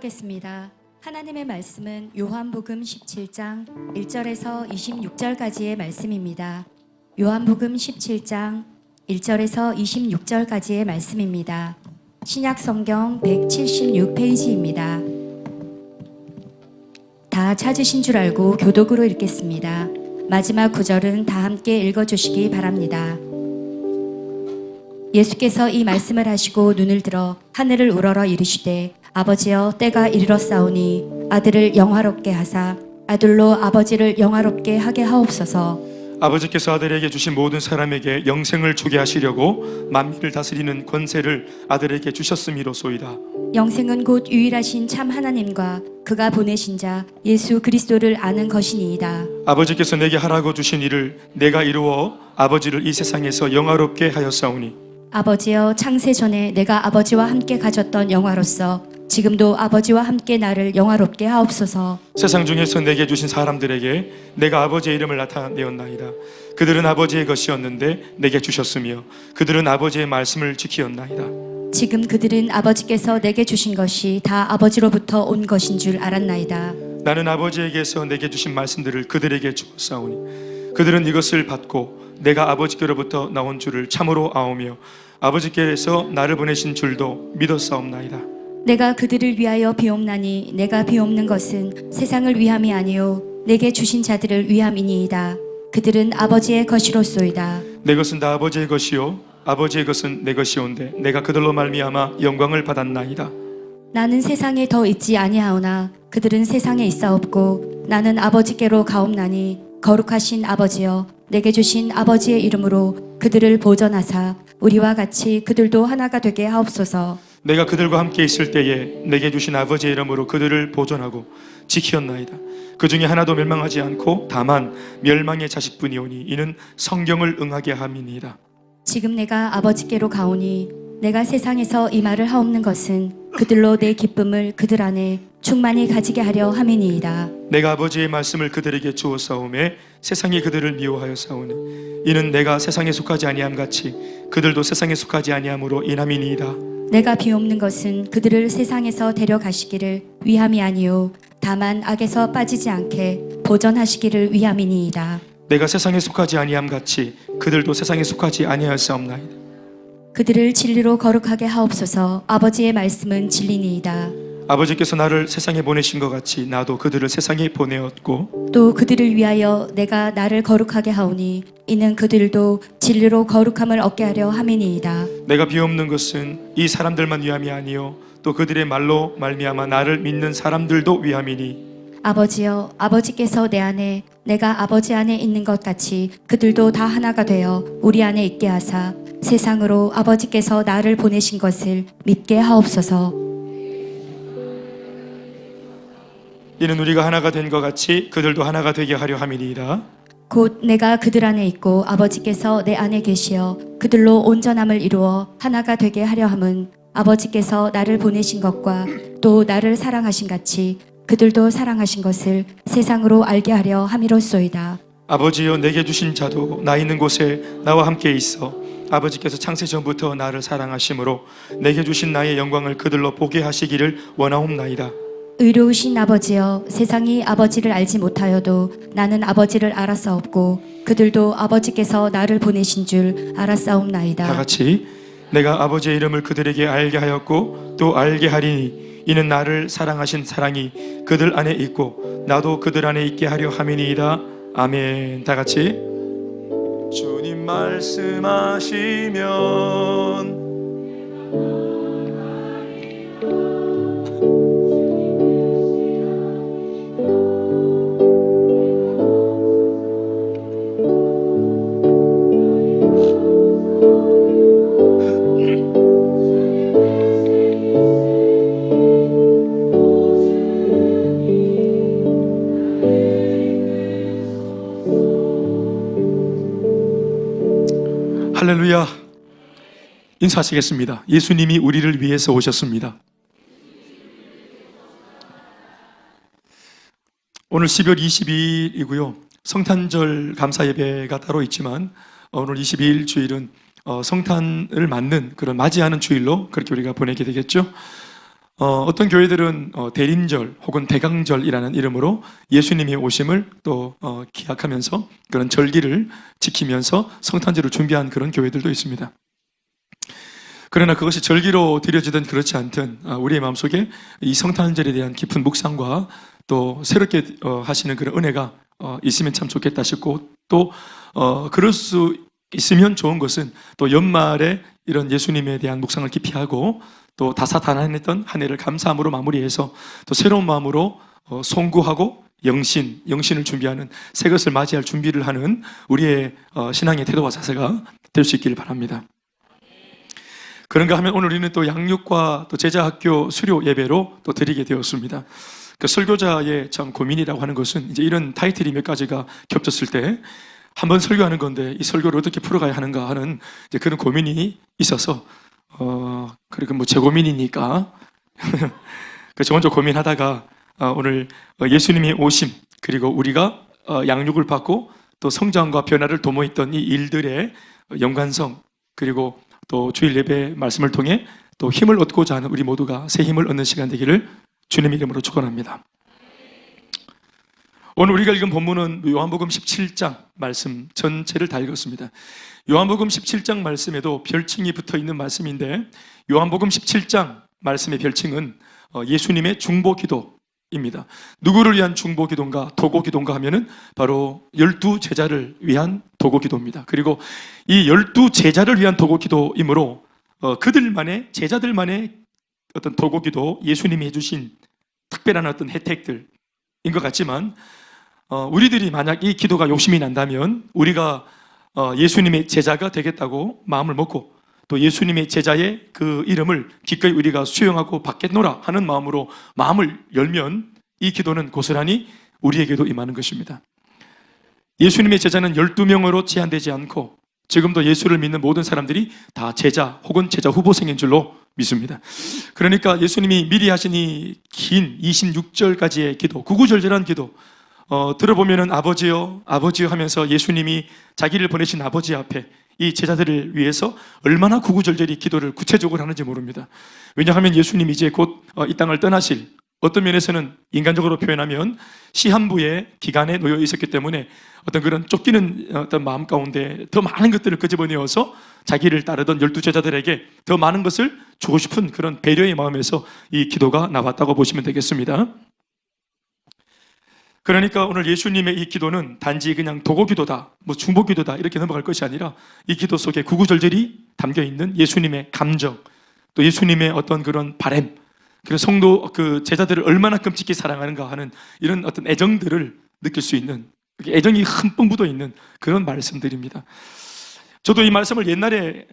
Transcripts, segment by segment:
봉독하겠습니다. 하나님의 말씀은 요한복음 17장 1절에서 26절까지의 말씀입니다. 요한복음 17장 1절에서 26절까지의 말씀입니다. 신약성경 176페이지입니다. 다 찾으신 줄 알고 교독으로 읽겠습니다. 마지막 구절은 다 함께 읽어주시기 바랍니다. 예수께서 이 말씀을 하시고 눈을 들어 하늘을 우러러 이르시되 아버지여 때가 이르렀사오니 아들을 영화롭게 하사 아들로 아버지를 영화롭게 하게 하옵소서. 아버지께서 아들에게 주신 모든 사람에게 영생을 주게 하시려고 만민을 다스리는 권세를 아들에게 주셨음이로소이다. 영생은 곧 유일하신 참 하나님과 그가 보내신 자 예수 그리스도를 아는 것이니이다. 아버지께서 내게 하라고 주신 일을 내가 이루어 아버지를 이 세상에서 영화롭게 하였사오니 아버지여 창세 전에 내가 아버지와 함께 가졌던 영화로서 지금도 아버지와 함께 나를 영화롭게 하옵소서. 세상 중에서 내게 주신 사람들에게 내가 아버지의 이름을 나타내었나이다. 그들은 아버지의 것이었는데 내게 주셨으며 그들은 아버지의 말씀을 지키었나이다. 지금 그들은 아버지께서 내게 주신 것이 다 아버지로부터 온 것인 줄 알았나이다. 나는 아버지에게서 내게 주신 말씀들을 그들에게 주었사오니 그들은 이것을 받고 내가 아버지께로부터 나온 줄을 참으로 아오며 아버지께서 나를 보내신 줄도 믿었사옵나이다. 내가 그들을 위하여 비옵나니 내가 비옵는 것은 세상을 위함이 아니요 내게 주신 자들을 위함이니이다. 그들은 아버지의 것이로소이다. 내 것은 다 아버지의 것이요 아버지의 것은 내 것이온데 내가 그들로 말미암아 영광을 받았나이다. 나는 세상에 더 있지 아니하오나 그들은 세상에 있사옵고 나는 아버지께로 가옵나니 거룩하신 아버지여 내게 주신 아버지의 이름으로 그들을 보전하사 우리와 같이 그들도 하나가 되게 하옵소서. 내가 그들과 함께 있을 때에 내게 주신 아버지의 이름으로 그들을 보존하고 지키었나이다. 그 중에 하나도 멸망하지 않고 다만 멸망의 자식뿐이오니 이는 성경을 응하게 함이니이다. 지금 내가 아버지께로 가오니 내가 세상에서 이 말을 하옵는 것은 그들로 내 기쁨을 그들 안에 충만히 가지게 하려 함이니이다. 내가 아버지의 말씀을 그들에게 주었사오매 세상이 그들을 미워하였사오니 이는 내가 세상에 속하지 아니함 같이 그들도 세상에 속하지 아니함으로 인함이니이다. 내가 비옵는 것은 그들을 세상에서 데려가시기를 위함이 아니요 다만 악에서 빠지지 않게 보전하시기를 위함이니이다. 내가 세상에 속하지 아니함 같이 그들도 세상에 속하지 아니하였사옵나이다. 그들을 진리로 거룩하게 하옵소서. 아버지의 말씀은 진리니이다. 아버지께서 나를 세상에 보내신 것 같이 나도 그들을 세상에 보내었고 또 그들을 위하여 내가 나를 거룩하게 하오니 이는 그들도 진리로 거룩함을 얻게 하려 함이니이다. 내가 비옵는 것은 이 사람들만 위함이 아니요 또 그들의 말로 말미암아 나를 믿는 사람들도 위함이니 아버지여 아버지께서 내 안에 내가 아버지 안에 있는 것 같이 그들도 다 하나가 되어 우리 안에 있게 하사 세상으로 아버지께서 나를 보내신 것을 믿게 하옵소서. 이는 우리가 하나가 된 것 같이 그들도 하나가 되게 하려 함이니이다. 곧 내가 그들 안에 있고 아버지께서 내 안에 계시어 그들로 온전함을 이루어 하나가 되게 하려 함은 아버지께서 나를 보내신 것과 또 나를 사랑하신 같이 그들도 사랑하신 것을 세상으로 알게 하려 함이로소이다. 아버지여 내게 주신 자도 나 있는 곳에 나와 함께 있어 아버지께서 창세 전부터 나를 사랑하심으로 내게 주신 나의 영광을 그들로 보게 하시기를 원하옵나이다. 의로우신 아버지여 세상이 아버지를 알지 못하여도 나는 아버지를 알았사옵고 그들도 아버지께서 나를 보내신 줄 알았사옵나이다. 다 같이 내가 아버지의 이름을 그들에게 알게 하였고 또 알게 하리니 이는 나를 사랑하신 사랑이 그들 안에 있고 나도 그들 안에 있게 하려 함이니이다. 아멘. 다 같이 주님 말씀하시면 할렐루야. 인사하시겠습니다. 예수님이 우리를 위해서 오셨습니다. 오늘 12월 22일이고요. 성탄절 감사 예배가 따로 있지만 오늘 22일 주일은 성탄을 맞는 그런 맞이하는 주일로 그렇게 우리가 보내게 되겠죠. 어떤 교회들은 대림절 혹은 대강절이라는 이름으로 예수님의 오심을 또 기약하면서 그런 절기를 지키면서 성탄절을 준비한 그런 교회들도 있습니다. 그러나 그것이 절기로 드려지든 그렇지 않든 우리의 마음속에 이 성탄절에 대한 깊은 묵상과 또 새롭게 하시는 그런 은혜가 있으면 참 좋겠다 싶고, 또 그럴 수 있으면 좋은 것은 또 연말에 이런 예수님에 대한 묵상을 깊이 하고 또 다사다난했던 한 해를 감사함으로 마무리해서 또 새로운 마음으로 송구하고 영신을 준비하는, 새 것을 맞이할 준비를 하는 우리의 신앙의 태도와 자세가 될 수 있기를 바랍니다. 그런가 하면 오늘 우리는 또 양육과 또 제자학교 수료 예배로 또 드리게 되었습니다. 그 설교자의 참 고민이라고 하는 것은 이제 이런 타이틀이 몇 가지가 겹쳤을 때 한번 설교하는 건데 이 설교를 어떻게 풀어가야 하는가 하는 이제 그런 고민이 있어서 그리고 뭐 제 고민이니까 그래서 먼저 고민하다가 오늘 예수님의 오심, 그리고 우리가 양육을 받고 또 성장과 변화를 도모했던 이 일들의 연관성, 그리고 또 주일 예배 말씀을 통해 또 힘을 얻고자 하는 우리 모두가 새 힘을 얻는 시간 되기를 주님의 이름으로 축원합니다. 오늘 우리가 읽은 본문은 요한복음 17장 말씀 전체를 다 읽었습니다. 요한복음 17장 말씀에도 별칭이 붙어 있는 말씀인데, 요한복음 17장 말씀의 별칭은 예수님의 중보기도입니다. 누구를 위한 중보기도인가, 도고기도인가 하면은 바로 12제자를 위한 도고기도입니다. 그리고 이 12제자를 위한 도고기도이므로 제자들만의 어떤 도고기도, 예수님이 해주신 특별한 어떤 혜택들인 것 같지만, 우리들이 만약 이 기도가 욕심이 난다면 우리가 예수님의 제자가 되겠다고 마음을 먹고 또 예수님의 제자의 그 이름을 기꺼이 우리가 수용하고 받겠노라 하는 마음으로 마음을 열면 이 기도는 고스란히 우리에게도 임하는 것입니다. 예수님의 제자는 12명으로 제한되지 않고 지금도 예수를 믿는 모든 사람들이 다 제자 혹은 제자 후보생인 줄로 믿습니다. 그러니까 예수님이 미리 하신 이 긴 26절까지의 기도, 구구절절한 기도, 들어보면은 아버지요, 아버지요 하면서 예수님이 자기를 보내신 아버지 앞에 이 제자들을 위해서 얼마나 구구절절히 기도를 구체적으로 하는지 모릅니다. 왜냐하면 예수님이 이제 곧 이 땅을 떠나실, 어떤 면에서는 인간적으로 표현하면 시한부의 기간에 놓여 있었기 때문에 어떤 그런 쫓기는 어떤 마음 가운데 더 많은 것들을 끄집어내어서 자기를 따르던 12제자들에게 더 많은 것을 주고 싶은 그런 배려의 마음에서 이 기도가 나왔다고 보시면 되겠습니다. 그러니까 오늘 예수님의 이 기도는 단지 그냥 도고기도다, 뭐 중보기도다 이렇게 넘어갈 것이 아니라 이 기도 속에 구구절절히 담겨있는 예수님의 감정, 또 예수님의 어떤 그런 바램, 그리고 성도 그 제자들을 얼마나 끔찍히 사랑하는가 하는 이런 어떤 애정들을 느낄 수 있는, 애정이 흠뻑 묻어 있는 그런 말씀들입니다. 저도 이 말씀을 옛날에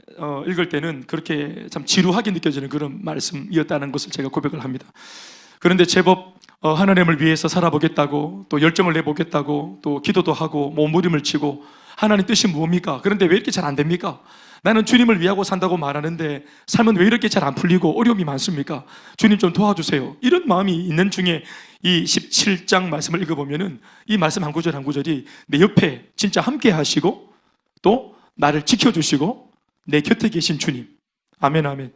읽을 때는 그렇게 참 지루하게 느껴지는 그런 말씀이었다는 것을 제가 고백을 합니다. 그런데 제법 하나님을 위해서 살아보겠다고, 또 열정을 내보겠다고, 또 기도도 하고 몸부림을 치고 하나님 뜻이 뭡니까? 그런데 왜 이렇게 잘 안 됩니까? 나는 주님을 위하고 산다고 말하는데 삶은 왜 이렇게 잘 안 풀리고 어려움이 많습니까? 주님 좀 도와주세요. 이런 마음이 있는 중에 이 17장 말씀을 읽어보면은 이 말씀 한 구절 한 구절이 내 옆에 진짜 함께 하시고 또 나를 지켜주시고 내 곁에 계신 주님, 아멘 아멘,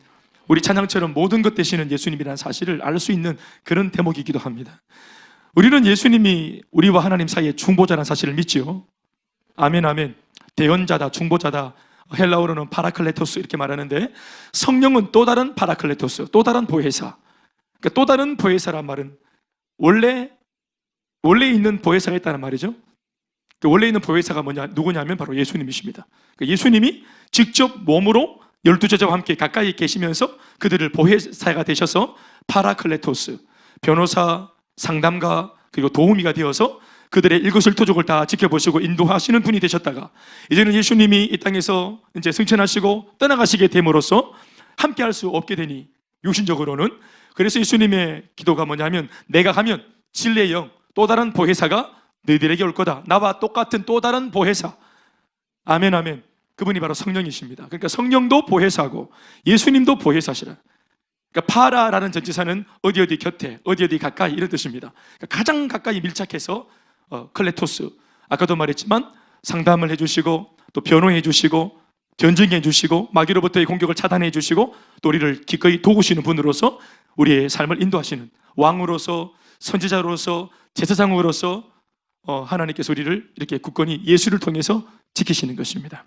우리 찬양처럼 모든 것 되시는 예수님이라는 사실을 알 수 있는 그런 대목이기도 합니다. 우리는 예수님이 우리와 하나님 사이의 중보자라는 사실을 믿지요. 아멘 아멘. 대언자다, 중보자다, 헬라어로는 파라클레토스 이렇게 말하는데, 성령은 또 다른 파라클레토스, 또 다른 보혜사. 그러니까 또 다른 보혜사란 말은 원래 있는 보혜사가 있다는 말이죠. 그 원래 있는 보혜사가 누구냐면 바로 예수님이십니다. 그러니까 예수님이 직접 몸으로 12제자와 함께 가까이 계시면서 그들을 보혜사가 되셔서 파라클레토스, 변호사, 상담가, 그리고 도우미가 되어서 그들의 일거수일투족을 다 지켜보시고 인도하시는 분이 되셨다가 이제는 예수님이 이 땅에서 이제 승천하시고 떠나가시게 됨으로써 함께 할 수 없게 되니 육신적으로는, 그래서 예수님의 기도가 뭐냐면 내가 가면 진리의 영, 또 다른 보혜사가 너희들에게 올 거다. 나와 똑같은 또 다른 보혜사. 아멘 아멘. 그분이 바로 성령이십니다. 그러니까 성령도 보혜사고 예수님도 보혜사시라. 그러니까 파라라는 전치사는 어디 어디 곁에, 어디 어디 가까이 이런 뜻입니다. 그러니까 가장 가까이 밀착해서 클레토스, 아까도 말했지만 상담을 해주시고 또 변호해 주시고 변증해 주시고 마귀로부터의 공격을 차단해 주시고 또 우리를 기꺼이 도우시는 분으로서 우리의 삶을 인도하시는 왕으로서, 선지자로서, 제사장으로서 하나님께서 우리를 이렇게 굳건히 예수를 통해서 지키시는 것입니다.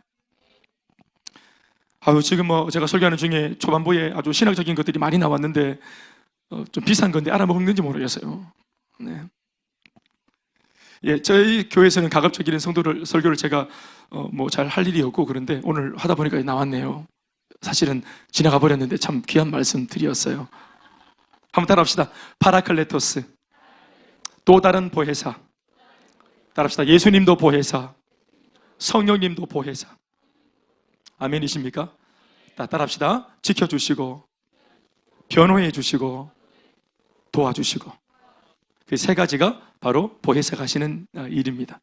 지금 제가 설교하는 중에 초반부에 아주 신학적인 것들이 많이 나왔는데 좀 비싼 건데 알아먹는지 모르겠어요. 네. 예, 저희 교회에서는 가급적이는 성도를 설교를 제가 잘 할 일이 없고 그런데 오늘 하다 보니까 나왔네요. 사실은 지나가 버렸는데 참 귀한 말씀 드렸어요. 한번 따라합시다. 파라클레토스, 또 다른 보혜사. 따라합시다. 예수님도 보혜사, 성령님도 보혜사. 아멘이십니까? 따라합시다. 지켜주시고, 변호해 주시고, 도와주시고. 그 세 가지가 바로 보혜사가 하시는 일입니다.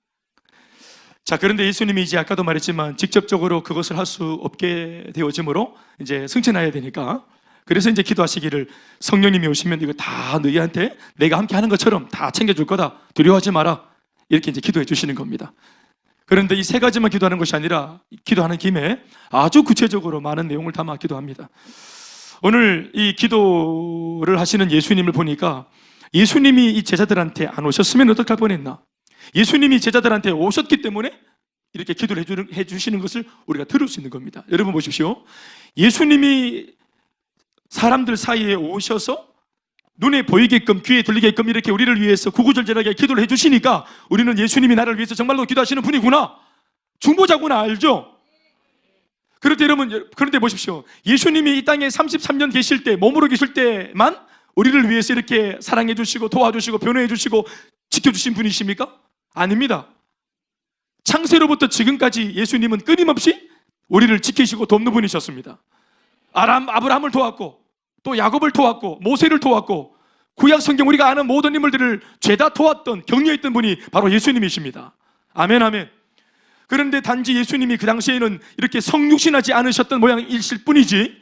자, 그런데 예수님이 이제 아까도 말했지만 직접적으로 그것을 할 수 없게 되어지므로 이제 승천해야 되니까, 그래서 이제 기도하시기를 성령님이 오시면 이거 다 너희한테 내가 함께 하는 것처럼 다 챙겨줄 거다. 두려워하지 마라. 이렇게 이제 기도해 주시는 겁니다. 그런데 이 세 가지만 기도하는 것이 아니라 기도하는 김에 아주 구체적으로 많은 내용을 담아 기도합니다. 오늘 이 기도를 하시는 예수님을 보니까 예수님이 이 제자들한테 안 오셨으면 어떡할 뻔했나? 예수님이 제자들한테 오셨기 때문에 이렇게 기도를 해주시는 것을 우리가 들을 수 있는 겁니다. 여러분 보십시오. 예수님이 사람들 사이에 오셔서 눈에 보이게끔 귀에 들리게끔 이렇게 우리를 위해서 구구절절하게 기도를 해주시니까 우리는 예수님이 나를 위해서 정말로 기도하시는 분이구나, 중보자구나 알죠? 그런데 여러분, 그런데 보십시오. 예수님이 이 땅에 33년 계실 때, 몸으로 계실 때만 우리를 위해서 이렇게 사랑해 주시고 도와주시고 변호해 주시고 지켜주신 분이십니까? 아닙니다. 창세로부터 지금까지 예수님은 끊임없이 우리를 지키시고 돕는 분이셨습니다. 아브라함을 도왔고, 또 야곱을 도왔고, 모세를 도왔고, 구약 성경 우리가 아는 모든 인물들을 죄다 도왔던, 격려했던 분이 바로 예수님이십니다. 아멘, 아멘. 그런데 단지 예수님이 그 당시에는 이렇게 성육신하지 않으셨던 모양이실 뿐이지,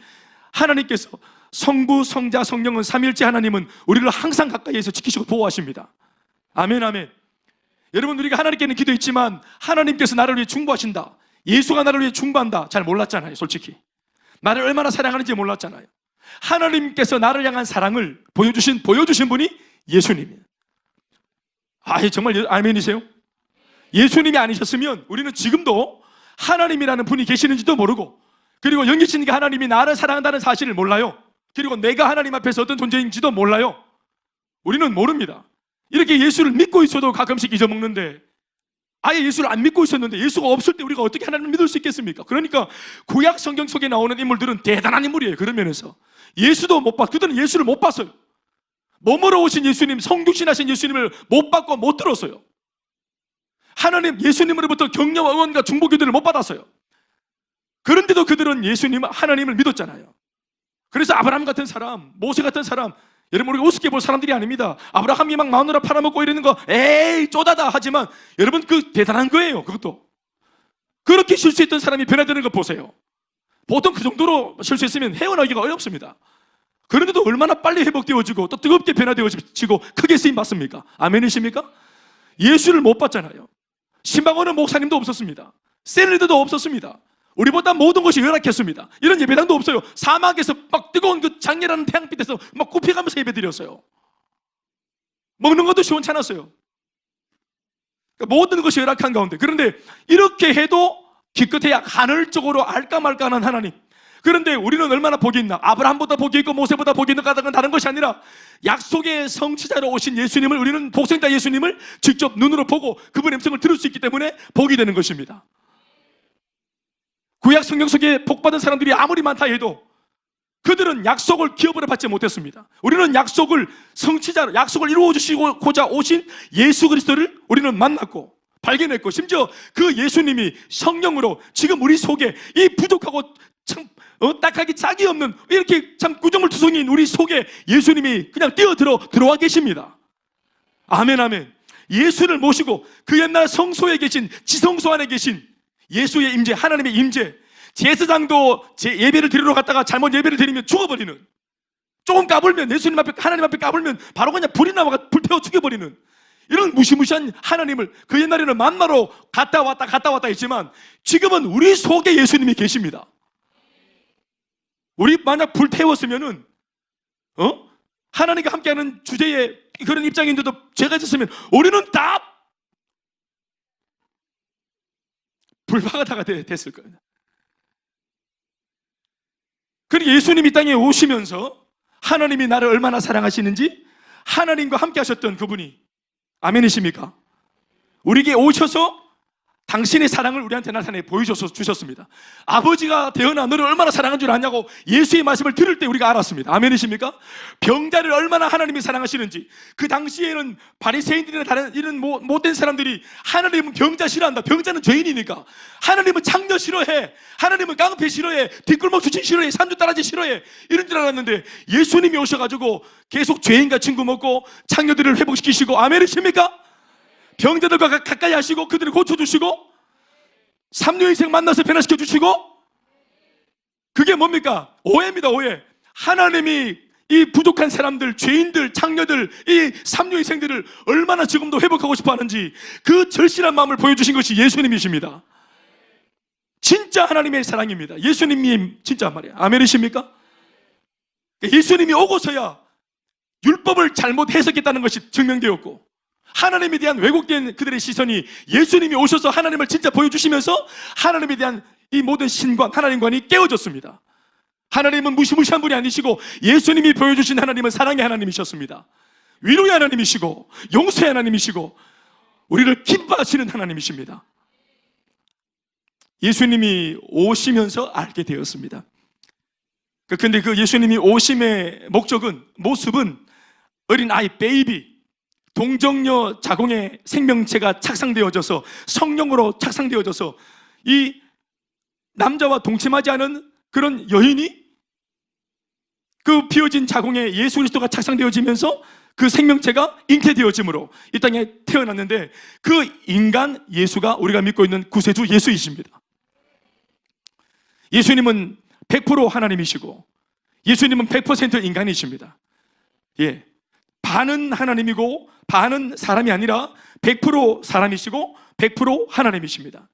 하나님께서 성부, 성자, 성령은 삼일째 하나님은 우리를 항상 가까이에서 지키시고 보호하십니다. 아멘, 아멘. 여러분, 우리가 하나님께는 기도했지만 하나님께서 나를 위해 중보하신다, 예수가 나를 위해 중보한다, 잘 몰랐잖아요. 솔직히 나를 얼마나 사랑하는지 몰랐잖아요. 하나님께서 나를 향한 사랑을 보여주신 분이 예수님이에요. 정말 아멘이세요? 예수님이 아니셨으면 우리는 지금도 하나님이라는 분이 계시는지도 모르고, 그리고 영계신 그 하나님이 나를 사랑한다는 사실을 몰라요. 그리고 내가 하나님 앞에서 어떤 존재인지도 몰라요. 우리는 모릅니다. 이렇게 예수를 믿고 있어도 가끔씩 잊어먹는데, 아예 예수를 안 믿고 있었는데 예수가 없을 때 우리가 어떻게 하나님을 믿을 수 있겠습니까? 그러니까 구약 성경 속에 나오는 인물들은 대단한 인물이에요. 그런 면에서 예수도 못 봤, 그들은 예수를 못 봤어요. 몸으로 오신 예수님, 성육신하신 예수님을 못 봤고 못 들었어요. 하나님, 예수님으로부터 격려와 응원과 중보 기도를 못 받았어요. 그런데도 그들은 예수님, 하나님을 믿었잖아요. 그래서 아브라함 같은 사람, 모세 같은 사람, 여러분 우리가 우습게 볼 사람들이 아닙니다. 아브라함이 막 마누라 팔아먹고 이러는 거 에이 쪼다다 하지만 여러분 그 대단한 거예요. 그것도 그렇게 실수했던 사람이 변화되는 거 보세요. 보통 그 정도로 실수했으면 헤어나기가 어렵습니다. 그런데도 얼마나 빨리 회복되어지고 또 뜨겁게 변화되어지고 크게 쓰임 받습니까? 아멘이십니까? 예수를 못 봤잖아요. 신방원은 목사님도 없었습니다. 셀리드도 없었습니다. 우리보다 모든 것이 열악했습니다. 이런 예배당도 없어요. 사막에서 막 뜨거운 그 장렬한 태양빛에서 막 굽혀가면서 예배 드렸어요. 먹는 것도 시원찮았어요. 그러니까 모든 것이 열악한 가운데, 그런데 이렇게 해도 기껏해야 간헐적으로 알까 말까한 하나님. 그런데 우리는 얼마나 복이 있나? 아브라함보다 복이 있고 모세보다 복이 있는 까닭은 다른 것이 아니라 약속의 성취자로 오신 예수님을, 우리는 복생자 예수님을 직접 눈으로 보고 그분의 음성을 들을 수 있기 때문에 복이 되는 것입니다. 구약 성경 속에 복받은 사람들이 아무리 많다 해도 그들은 약속을 기업으로 받지 못했습니다. 우리는 약속을 성취자로, 약속을 이루어 주시고자 오신 예수 그리스도를 우리는 만났고 발견했고, 심지어 그 예수님이 성령으로 지금 우리 속에 이 부족하고 참 딱하기 짝이 없는 이렇게 참 구조물투성이인 우리 속에 예수님이 그냥 들어와 계십니다. 아멘, 아멘. 예수를 모시고 그 옛날 성소에 계신, 지성소 안에 계신 예수의 임재, 하나님의 임재. 제사장도 예배를 드리러 갔다가 잘못 예배를 드리면 죽어버리는, 조금 까불면, 예수님 앞에, 하나님 앞에 까불면 바로 그냥 불이 나와 불 태워 죽여버리는 이런 무시무시한 하나님을 그 옛날에는 만나러 갔다 왔다 했지만 지금은 우리 속에 예수님이 계십니다. 우리 만약 불 태웠으면은 하나님과 함께하는 주제에 그런 입장인데도 죄가 있었으면 우리는 다 불바다가 됐을 거예요. 그러니까 예수님이 땅에 오시면서 하나님이 나를 얼마나 사랑하시는지 하나님과 함께 하셨던 그분이, 아멘이십니까? 우리에게 오셔서 당신의 사랑을 우리한테 나타내 보여줘서 주셨습니다. 아버지가 되어나 너를 얼마나 사랑한 줄 아냐고 예수의 말씀을 들을 때 우리가 알았습니다. 아멘이십니까? 병자를 얼마나 하나님이 사랑하시는지. 그 당시에는 바리새인들이나 다른 이런 못된 사람들이 하나님은 병자 싫어한다. 병자는 죄인이니까. 하나님은 창녀 싫어해. 하나님은 깡패 싫어해. 뒷골목 주친 싫어해. 산주 따라지 싫어해. 이런 줄 알았는데 예수님이 오셔가지고 계속 죄인과 친구 먹고 창녀들을 회복시키시고, 아멘이십니까? 병자들과 가까이 하시고 그들을 고쳐주시고 삼류인생 만나서 변화시켜 주시고. 그게 뭡니까? 오해입니다. 오해. 하나님이 이 부족한 사람들, 죄인들, 창녀들, 이 삼류인생들을 얼마나 지금도 회복하고 싶어 하는지 그 절실한 마음을 보여주신 것이 예수님이십니다. 진짜 하나님의 사랑입니다. 예수님이 진짜 말이에요. 아멘이십니까? 예수님이 오고서야 율법을 잘못 해석했다는 것이 증명되었고, 하나님에 대한 왜곡된 그들의 시선이 예수님이 오셔서 하나님을 진짜 보여주시면서 하나님에 대한 이 모든 신관, 하나님관이 깨어졌습니다. 하나님은 무시무시한 분이 아니시고 예수님이 보여주신 하나님은 사랑의 하나님이셨습니다. 위로의 하나님이시고 용서의 하나님이시고 우리를 기뻐하시는 하나님이십니다. 예수님이 오시면서 알게 되었습니다. 그런데 그 예수님이 오심의 목적은, 모습은 어린 아이, 베이비, 동정녀 자궁의 생명체가 착상되어져서 성령으로 착상되어져서 이 남자와 동침하지 않은 그런 여인이 그 비어진 자궁에 예수 그리스도가 착상되어지면서 그 생명체가 잉태되어짐으로 이 땅에 태어났는데, 그 인간 예수가 우리가 믿고 있는 구세주 예수이십니다. 예수님은 100% 하나님이시고 예수님은 100% 인간이십니다. 예, 반은 하나님이고 반은 사람이 아니라 100% 사람이시고 100% 하나님이십니다.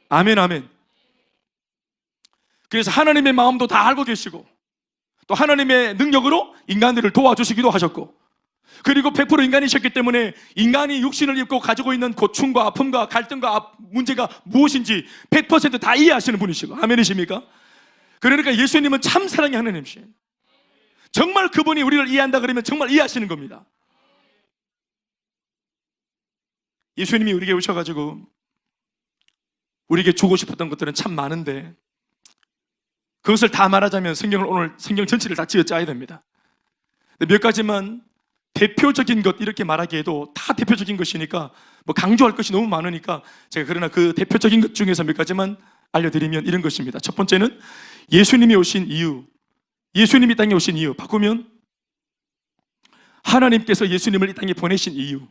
아멘, 아멘. 그래서 하나님의 마음도 다 알고 계시고 또 하나님의 능력으로 인간들을 도와주시기도 하셨고, 그리고 100% 인간이셨기 때문에 인간이 육신을 입고 가지고 있는 고충과 아픔과 갈등과 문제가 무엇인지 100% 다 이해하시는 분이시고, 아멘이십니까? 그러니까 예수님은 참 사랑의 하나님이시에요. 정말 그분이 우리를 이해한다 그러면 정말 이해하시는 겁니다. 예수님이 우리에게 오셔가지고 우리에게 주고 싶었던 것들은 참 많은데, 그것을 다 말하자면 오늘 성경 전체를 다 쥐어짜야 됩니다. 몇 가지만 대표적인 것 이렇게 말하기에도 다 대표적인 것이니까 뭐 강조할 것이 너무 많으니까 제가 그러나 그 대표적인 것 중에서 몇 가지만 알려드리면 이런 것입니다. 첫 번째는 예수님이 오신 이유, 예수님이 땅에 오신 이유, 바꾸면 하나님께서 예수님을 이 땅에 보내신 이유,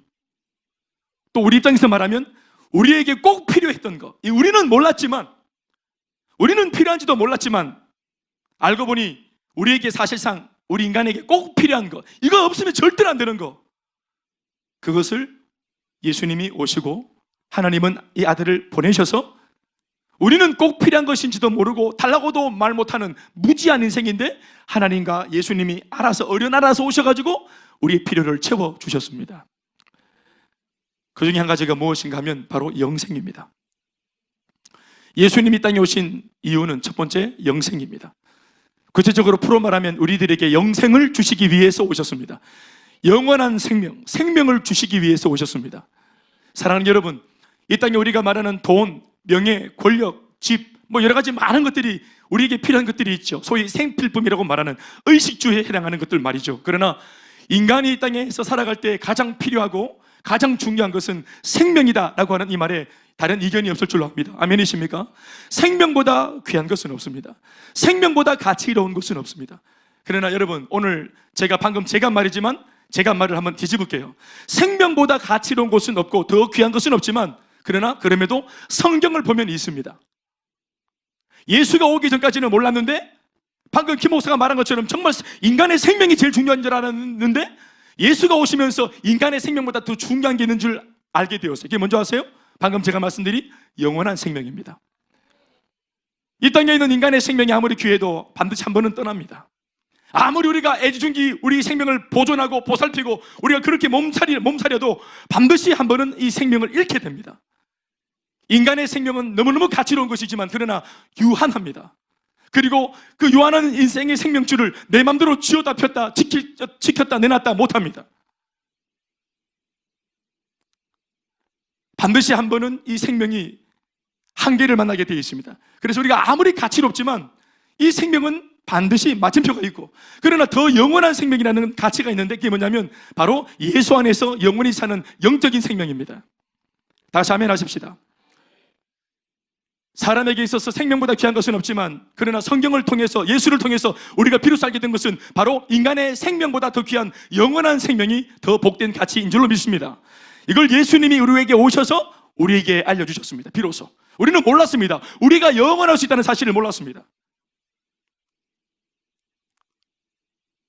또 우리 입장에서 말하면 우리에게 꼭 필요했던 것, 우리는 몰랐지만, 우리는 필요한지도 몰랐지만 알고 보니 우리에게 사실상 우리 인간에게 꼭 필요한 것, 이거 없으면 절대로 안 되는 것, 그것을 예수님이 오시고 하나님은 이 아들을 보내셔서 우리는 꼭 필요한 것인지도 모르고 달라고도 말 못하는 무지한 인생인데 하나님과 예수님이 알아서 어련알아서 오셔가지고 우리의 필요를 채워주셨습니다. 그 중에 한 가지가 무엇인가 하면 바로 영생입니다. 예수님이 땅에 오신 이유는 첫 번째 영생입니다. 구체적으로 풀어 말하면 우리들에게 영생을 주시기 위해서 오셨습니다. 영원한 생명, 생명을 주시기 위해서 오셨습니다. 사랑하는 여러분, 이 땅에 우리가 말하는 돈, 명예, 권력, 집, 뭐 여러 가지 많은 것들이 우리에게 필요한 것들이 있죠. 소위 생필품이라고 말하는 의식주에 해당하는 것들 말이죠. 그러나 인간이 이 땅에서 살아갈 때 가장 필요하고 가장 중요한 것은 생명이다라고 하는 이 말에 다른 이견이 없을 줄로 압니다. 아멘이십니까? 생명보다 귀한 것은 없습니다. 생명보다 가치로운 것은 없습니다. 그러나 여러분, 오늘 방금 제가 말이지만 제가 말을 한번 뒤집을게요. 생명보다 가치로운 것은 없고 더 귀한 것은 없지만, 그러나 그럼에도 성경을 보면 있습니다. 예수가 오기 전까지는 몰랐는데 방금 김 목사가 말한 것처럼 정말 인간의 생명이 제일 중요한 줄 알았는데 예수가 오시면서 인간의 생명보다 더 중요한 게 있는 줄 알게 되었어요. 그게 뭔지 아세요? 방금 제가 말씀드린 영원한 생명입니다. 이 땅에 있는 인간의 생명이 아무리 귀해도 반드시 한 번은 떠납니다. 아무리 우리가 애지중지 우리 생명을 보존하고 보살피고 우리가 그렇게 몸살려도 반드시 한 번은 이 생명을 잃게 됩니다. 인간의 생명은 너무너무 가치로운 것이지만 그러나 유한합니다. 그리고 그 유한한 인생의 생명줄을 내 맘대로 쥐었다 폈다 지켰다 내놨다 못합니다. 반드시 한 번은 이 생명이 한계를 만나게 되어 있습니다. 그래서 우리가 아무리 가치롭지만 이 생명은 반드시 마침표가 있고, 그러나 더 영원한 생명이라는 가치가 있는데 그게 뭐냐면 바로 예수 안에서 영원히 사는 영적인 생명입니다. 다시 아멘 하십시다. 사람에게 있어서 생명보다 귀한 것은 없지만 그러나 성경을 통해서 예수를 통해서 우리가 비로소 알게 된 것은 바로 인간의 생명보다 더 귀한 영원한 생명이 더 복된 가치인 줄로 믿습니다. 이걸 예수님이 우리에게 오셔서 우리에게 알려주셨습니다. 비로소 우리는 몰랐습니다. 우리가 영원할 수 있다는 사실을 몰랐습니다.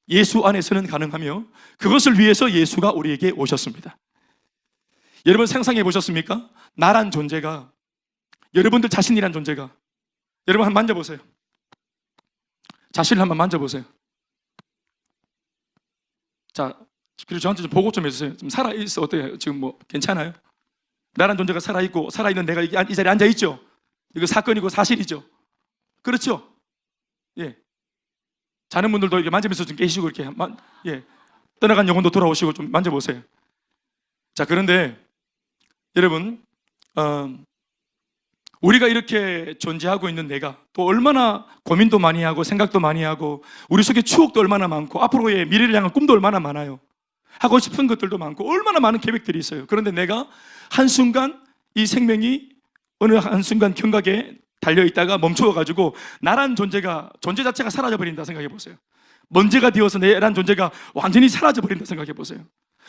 예수 안에서는 가능하며 그것을 위해서 예수가 우리에게 오셨습니다. 여러분 상상해 보셨습니까? 나란 존재가, 여러분들 자신이란 존재가, 여러분 한번 만져보세요. 자신을 한번 만져보세요. 자, 그리고 저한테 좀 보고 좀 해주세요. 좀 살아있어. 어때요? 지금 뭐 괜찮아요? 나란 존재가 살아있고 살아있는 내가 이 자리에 앉아있죠? 이거 사건이고 사실이죠? 그렇죠? 예. 자는 분들도 이렇게 만지면서 좀 깨시고 이렇게 예. 떠나간 영혼도 돌아오시고 좀 만져보세요. 자, 그런데 여러분 우리가 이렇게 존재하고 있는 내가 또 얼마나 고민도 많이 하고 생각도 많이 하고 우리 속에 추억도 얼마나 많고 앞으로의 미래를 향한 꿈도 얼마나 많아요. 하고 싶은 것들도 많고 얼마나 많은 계획들이 있어요. 그런데 내가 한순간 이 생명이 어느 한순간 경각에 달려있다가 멈춰가지고 나란 존재 자체가 사라져버린다 생각해 보세요. 먼지가 되어서 내란 존재가 완전히 사라져버린다 생각해 보세요.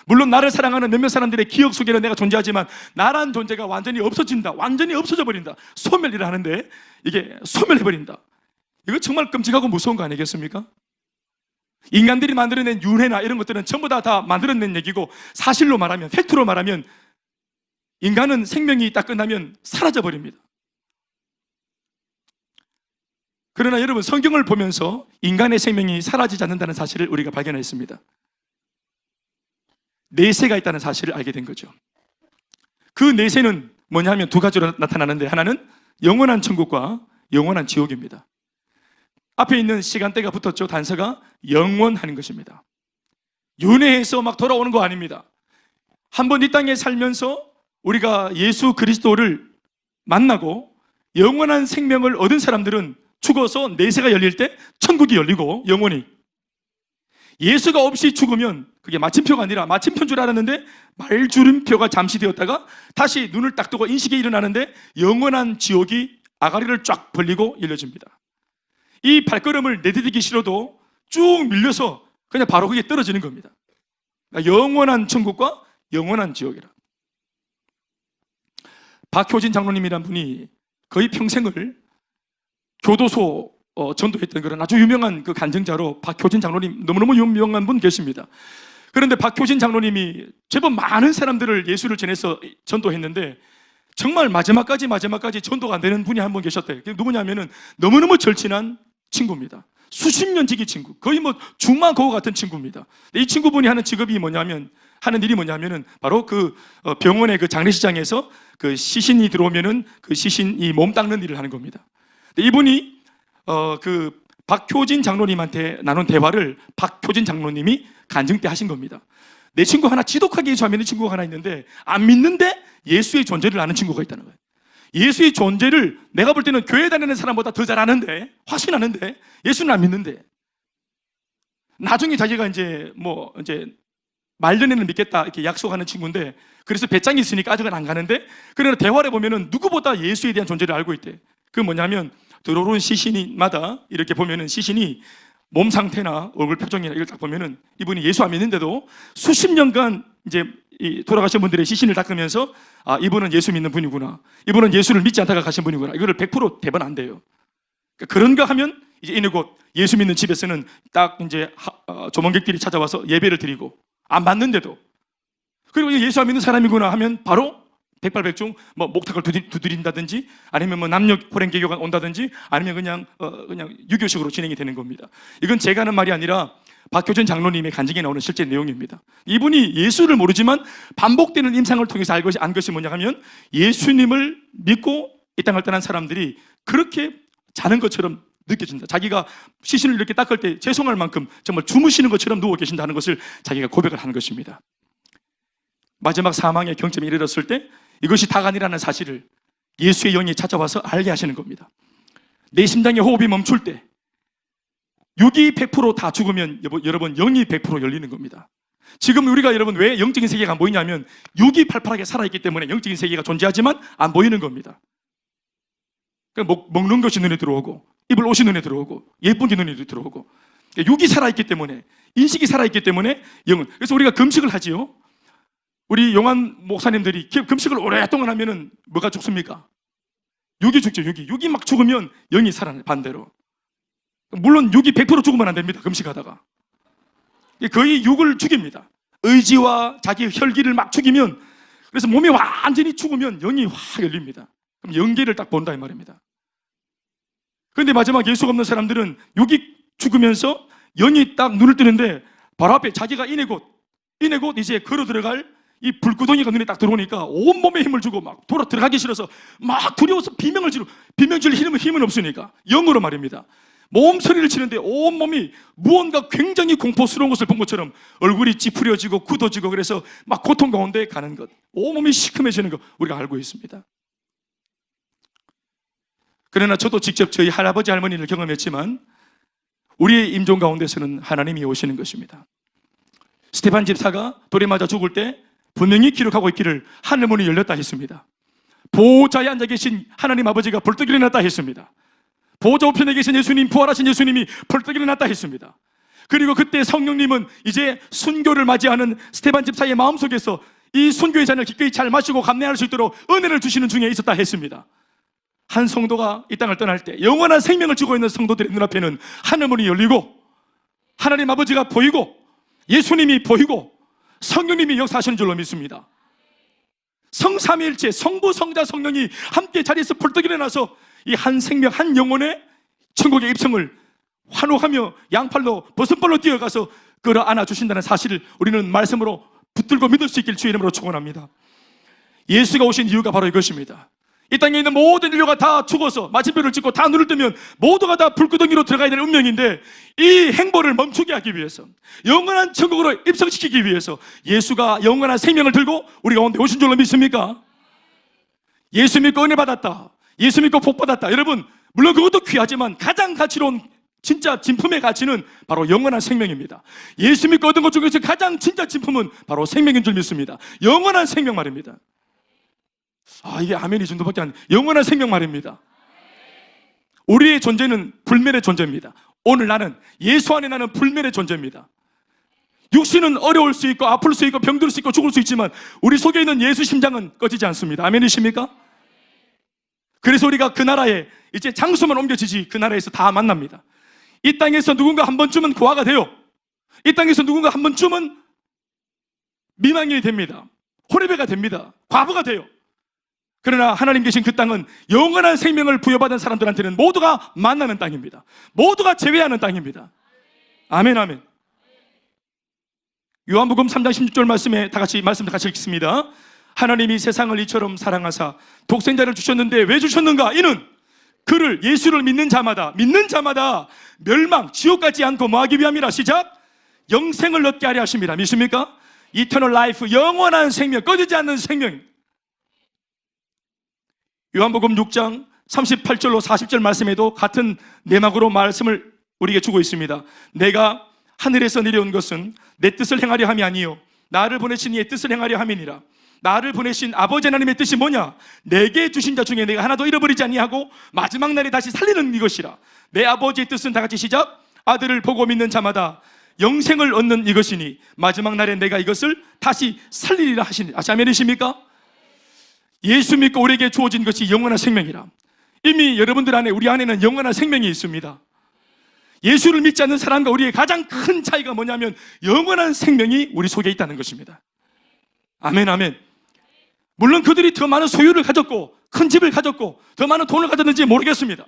물론 나를 사랑하는 몇몇 사람들의 기억 속에는 내가 존재하지만 나란 존재가 완전히 없어진다, 완전히 없어져 버린다. 소멸이라 하는데 이게 소멸해버린다. 이거 정말 끔찍하고 무서운 거 아니겠습니까? 인간들이 만들어낸 윤회나 이런 것들은 전부 다 만들어낸 얘기고, 사실로 말하면, 팩트로 말하면 인간은 생명이 딱 끝나면 사라져버립니다. 그러나 여러분 성경을 보면서 인간의 생명이 사라지지 않는다는 사실을 우리가 발견했습니다. 내세가 있다는 사실을 알게 된 거죠. 그 내세는 뭐냐면 두 가지로 나타나는데, 하나는 영원한 천국과 영원한 지옥입니다. 앞에 있는 시간대가 붙었죠. 단서가 영원하는 것입니다. 윤회해서 막 돌아오는 거 아닙니다. 한번 이 땅에 살면서 우리가 예수 그리스도를 만나고 영원한 생명을 얻은 사람들은 죽어서 내세가 열릴 때 천국이 열리고, 영원히 예수가 없이 죽으면 그게 마침표가 아니라 마침표인 줄 알았는데 말주름표가 잠시 되었다가 다시 눈을 딱 뜨고 인식이 일어나는데 영원한 지옥이 아가리를 쫙 벌리고 열려집니다. 이 발걸음을 내디디기 싫어도 쭉 밀려서 그냥 바로 그게 떨어지는 겁니다. 그러니까 영원한 천국과 영원한 지옥이라. 박효진 장로님이란 분이 거의 평생을 교도소 전도했던 그런 아주 유명한 그 간증자로 박효진 장로님, 너무너무 유명한 분 계십니다. 그런데 박효진 장로님이 제법 많은 사람들을 예수를 전해서 전도했는데 정말 마지막까지 전도가 안 되는 분이 한 분 계셨대요. 누구냐면은 너무너무 절친한 친구입니다. 수십 년 지기 친구, 거의 뭐 중마고우 같은 친구입니다. 이 친구분이 하는 직업이 하는 일이 뭐냐면은 바로 그 병원의 그 장례식장에서 그 시신이 들어오면은 그 시신이 몸 닦는 일을 하는 겁니다. 이분이 그 박효진 장로님한테 나눈 대화를 박효진 장로님이 간증 때 하신 겁니다. 내 친구 하나 지독하게 예수 안 믿는 친구가 하나 있는데 안 믿는데 예수의 존재를 아는 친구가 있다는 거예요. 예수의 존재를 내가 볼 때는 교회 다니는 사람보다 더 잘 아는데, 훨씬 아는데 예수는 안 믿는데, 나중에 자기가 이제 말년에는 믿겠다 이렇게 약속하는 친구인데, 그래서 배짱이 있으니까 아직은 안 가는데, 그러나 대화를 보면은 누구보다 예수에 대한 존재를 알고 있대. 그게 뭐냐면 들어오는 시신마다 이렇게 보면은 시신이 몸 상태나 얼굴 표정이나 이걸 딱 보면은 이분이 예수 안 믿는데도 수십 년간 이제 이 돌아가신 분들의 시신을 닦으면서 아, 이분은 예수 믿는 분이구나, 이분은 예수를 믿지 않다가 가신 분이구나, 이거를 100% 대번 안 돼요. 그러니까 그런가 하면 이제 이느 곳 예수 믿는 집에서는 딱 이제 조문객들이 찾아와서 예배를 드리고, 안 맞는데도, 그리고 예수 안 믿는 사람이구나 하면 바로 백발백중 뭐 목탁을 두드린다든지 아니면 뭐 남녀 호랭개교가 온다든지 아니면 그냥 유교식으로 진행이 되는 겁니다. 이건 제가 하는 말이 아니라 박효준 장로님의 간증에 나오는 실제 내용입니다. 이분이 예수를 모르지만 반복되는 임상을 통해서 안 것이 뭐냐 하면 예수님을 믿고 이 땅을 떠난 사람들이 그렇게 자는 것처럼 느껴진다. 자기가 시신을 이렇게 닦을 때 죄송할 만큼 정말 주무시는 것처럼 누워 계신다는 것을 자기가 고백을 한 것입니다. 마지막 사망의 경점에 이르렀을 때 이것이 다가 아니라는 사실을 예수의 영이 찾아와서 알게 하시는 겁니다. 내 심장의 호흡이 멈출 때 육이 100% 다 죽으면 여러분 영이 100% 열리는 겁니다. 지금 우리가 여러분 왜 영적인 세계가 안 보이냐면 육이 팔팔하게 살아있기 때문에 영적인 세계가 존재하지만 안 보이는 겁니다. 먹는 것이 눈에 들어오고 입을 옷이 눈에 들어오고 예쁜 게 눈에 들어오고 육이 살아있기 때문에 인식이 살아있기 때문에 영은 그래서 우리가 금식을 하지요. 우리 용한 목사님들이 금식을 오랫동안 하면은 뭐가 죽습니까? 육이 죽죠. 육이 막 죽으면 영이 살아나요. 반대로. 물론 육이 100% 죽으면 안 됩니다. 금식하다가 거의 육을 죽입니다. 의지와 자기 혈기를 막 죽이면 그래서 몸이 완전히 죽으면 영이 확 열립니다. 그럼 영계를 딱 본다 이 말입니다. 그런데 마지막 예수가 없는 사람들은 육이 죽으면서 영이 딱 눈을 뜨는데 바로 앞에 자기가 이내 곧 이제 걸어 들어갈 이 불구덩이가 눈에 딱 들어오니까 온몸에 힘을 주고 막 돌아 들어가기 싫어서 막 두려워서 비명을 질 힘은 없으니까 영어로 말입니다. 몸소리를 치는데 온몸이 무언가 굉장히 공포스러운 것을 본 것처럼 얼굴이 찌푸려지고 굳어지고 그래서 막 고통 가운데 가는 것, 온몸이 시큼해지는 것 우리가 알고 있습니다. 그러나 저도 직접 저희 할아버지 할머니를 경험했지만 우리의 임종 가운데서는 하나님이 오시는 것입니다. 스테반 집사가 돌에 맞아 죽을 때 분명히 기록하고 있기를 하늘문이 열렸다 했습니다. 보호자에 앉아 계신 하나님 아버지가 벌떡 일어났다 했습니다. 보호자 우편에 계신 예수님, 부활하신 예수님이 벌떡 일어났다 했습니다. 그리고 그때 성령님은 이제 순교를 맞이하는 스테반 집사의 마음속에서 이 순교의 잔을 기꺼이 잘 마시고 감내할 수 있도록 은혜를 주시는 중에 있었다 했습니다. 한 성도가 이 땅을 떠날 때 영원한 생명을 주고 있는 성도들의 눈앞에는 하늘문이 열리고 하나님 아버지가 보이고 예수님이 보이고 성령님이 역사하시는 줄로 믿습니다. 성삼위일체 성부 성자 성령이 함께 자리에서 벌떡 일어나서 이 한 생명 한 영혼의 천국의 입성을 환호하며 양팔로 버선발로 뛰어가서 끌어안아 주신다는 사실을 우리는 말씀으로 붙들고 믿을 수 있길 주의 이름으로 축원합니다. 예수가 오신 이유가 바로 이것입니다. 이 땅에 있는 모든 인류가 다 죽어서 마침표를 찍고 다 눈을 뜨면 모두가 다 불구덩이로 들어가야 되는 운명인데 이 행보를 멈추게 하기 위해서 영원한 천국으로 입성시키기 위해서 예수가 영원한 생명을 들고 우리 가운데 오신 줄로 믿습니까? 예수 믿고 은혜 받았다, 예수 믿고 복 받았다. 여러분 물론 그것도 귀하지만 가장 가치로운 진짜 진품의 가치는 바로 영원한 생명입니다. 예수 믿고 얻은 것 중에서 가장 진짜 진품은 바로 생명인 줄 믿습니다. 영원한 생명 말입니다. 이게 아멘이 정도밖에 안 돼요. 영원한 생명 말입니다. 우리의 존재는 불멸의 존재입니다. 오늘 나는 예수 안에 나는 불멸의 존재입니다. 육신은 어려울 수 있고 아플 수 있고 병들 수 있고 죽을 수 있지만 우리 속에 있는 예수 심장은 꺼지지 않습니다. 아멘이십니까? 그래서 우리가 그 나라에 이제 장소만 옮겨지지 그 나라에서 다 만납니다. 이 땅에서 누군가 한 번쯤은 고아가 돼요. 이 땅에서 누군가 한 번쯤은 미망인이 됩니다. 호레베가 됩니다. 과부가 돼요. 그러나 하나님 계신 그 땅은 영원한 생명을 부여받은 사람들한테는 모두가 만나는 땅입니다. 모두가 제외하는 땅입니다. 아멘 아멘. 요한복음 3장 16절 말씀에 말씀 다 같이 읽습니다. 하나님이 세상을 이처럼 사랑하사 독생자를 주셨는데 왜 주셨는가? 이는 그를 예수를 믿는 자마다 멸망 지옥 가지 않고 뭐하기 위함이라. 시작. 영생을 얻게 하려 하십니다. 믿습니까? Eternal life, 영원한 생명, 꺼지지 않는 생명. 요한복음 6장 38절로 40절 말씀에도 같은 내막으로 말씀을 우리에게 주고 있습니다. 내가 하늘에서 내려온 것은 내 뜻을 행하려 함이 아니요 나를 보내신 이의 뜻을 행하려 함이니라. 나를 보내신 아버지 하나님의 뜻이 뭐냐? 내게 주신 자 중에 내가 하나도 잃어버리지 아니하고 마지막 날에 다시 살리는 이것이라. 내 아버지의 뜻은 다 같이 시작. 아들을 보고 믿는 자마다 영생을 얻는 이것이니 마지막 날에 내가 이것을 다시 살리리라 하시니. 아멘이십니까? 예수 믿고 우리에게 주어진 것이 영원한 생명이라. 이미 여러분들 안에 우리 안에는 영원한 생명이 있습니다. 예수를 믿지 않는 사람과 우리의 가장 큰 차이가 뭐냐면 영원한 생명이 우리 속에 있다는 것입니다. 아멘 아멘. 물론 그들이 더 많은 소유를 가졌고 큰 집을 가졌고 더 많은 돈을 가졌는지 모르겠습니다.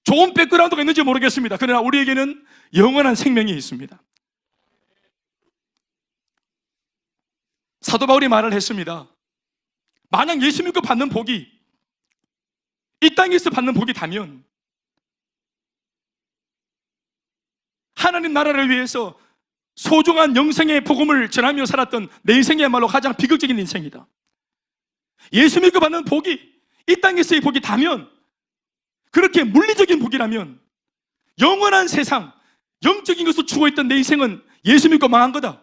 좋은 백그라운드가 있는지 모르겠습니다. 그러나 우리에게는 영원한 생명이 있습니다. 사도 바울이 말을 했습니다. 만약 예수 믿고 받는 복이 이 땅에서 받는 복이 다면 하나님 나라를 위해서 소중한 영생의 복음을 전하며 살았던 내 인생이야말로 가장 비극적인 인생이다. 예수 믿고 받는 복이 이 땅에서의 복이 다면, 그렇게 물리적인 복이라면 영원한 세상, 영적인 것을 추구했던 내 인생은 예수 믿고 망한 거다.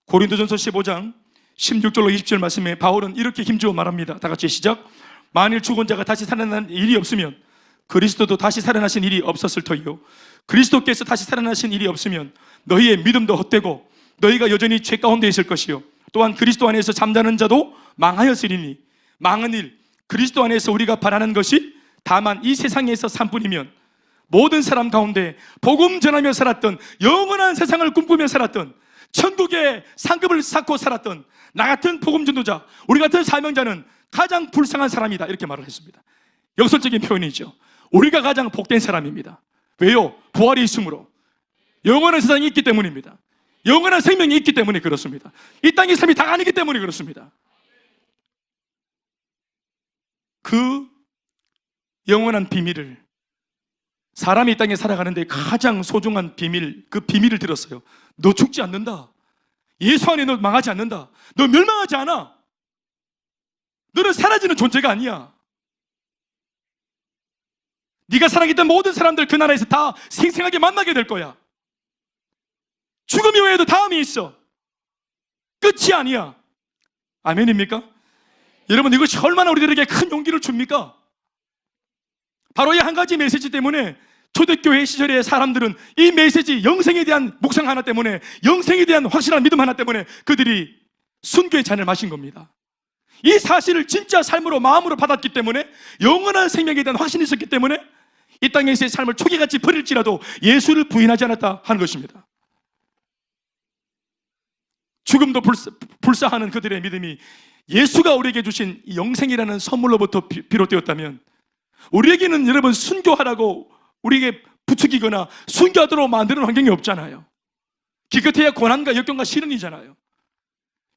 고린도전서 15장 16절로 20절 말씀에 바울은 이렇게 힘주어 말합니다. 다 같이 시작. 만일 죽은 자가 다시 살아난 일이 없으면 그리스도도 다시 살아나신 일이 없었을 터이요, 그리스도께서 다시 살아나신 일이 없으면 너희의 믿음도 헛되고 너희가 여전히 죄 가운데 있을 것이요, 또한 그리스도 안에서 잠자는 자도 망하였으리니 망한 일, 그리스도 안에서 우리가 바라는 것이 다만 이 세상에서 삶뿐이면 모든 사람 가운데 복음 전하며 살았던, 영원한 세상을 꿈꾸며 살았던, 천국의 상급을 쌓고 살았던 나 같은 복음 전도자, 우리 같은 사명자는 가장 불쌍한 사람이다, 이렇게 말을 했습니다. 역설적인 표현이죠. 우리가 가장 복된 사람입니다. 왜요? 부활이 있으므로, 영원한 세상이 있기 때문입니다. 영원한 생명이 있기 때문에 그렇습니다. 이 땅의 삶이 다 아니기 때문에 그렇습니다. 그 영원한 비밀을, 사람이 이 땅에 살아가는데 가장 소중한 비밀, 그 비밀을 들었어요. 너 죽지 않는다. 예수 안에 너 망하지 않는다. 너 멸망하지 않아. 너는 사라지는 존재가 아니야. 네가 사랑했던 모든 사람들 그 나라에서 다 생생하게 만나게 될 거야. 죽음이 외에도 다음이 있어. 끝이 아니야. 아멘입니까? 여러분, 이것이 얼마나 우리들에게 큰 용기를 줍니까? 바로 이 한 가지 메시지 때문에 초대교회 시절의 사람들은 이 메시지, 영생에 대한 묵상 하나 때문에, 영생에 대한 확실한 믿음 하나 때문에 그들이 순교의 잔을 마신 겁니다. 이 사실을 진짜 삶으로, 마음으로 받았기 때문에, 영원한 생명에 대한 확신이 있었기 때문에 이 땅에서의 삶을 초기같이 버릴지라도 예수를 부인하지 않았다 하는 것입니다. 죽음도 불사하는 그들의 믿음이 예수가 우리에게 주신 영생이라는 선물로부터 비롯되었다면, 우리에게는 여러분 순교하라고 우리에게 부추기거나 순교하도록 만드는 환경이 없잖아요. 기껏해야 고난과 역경과 시련이잖아요.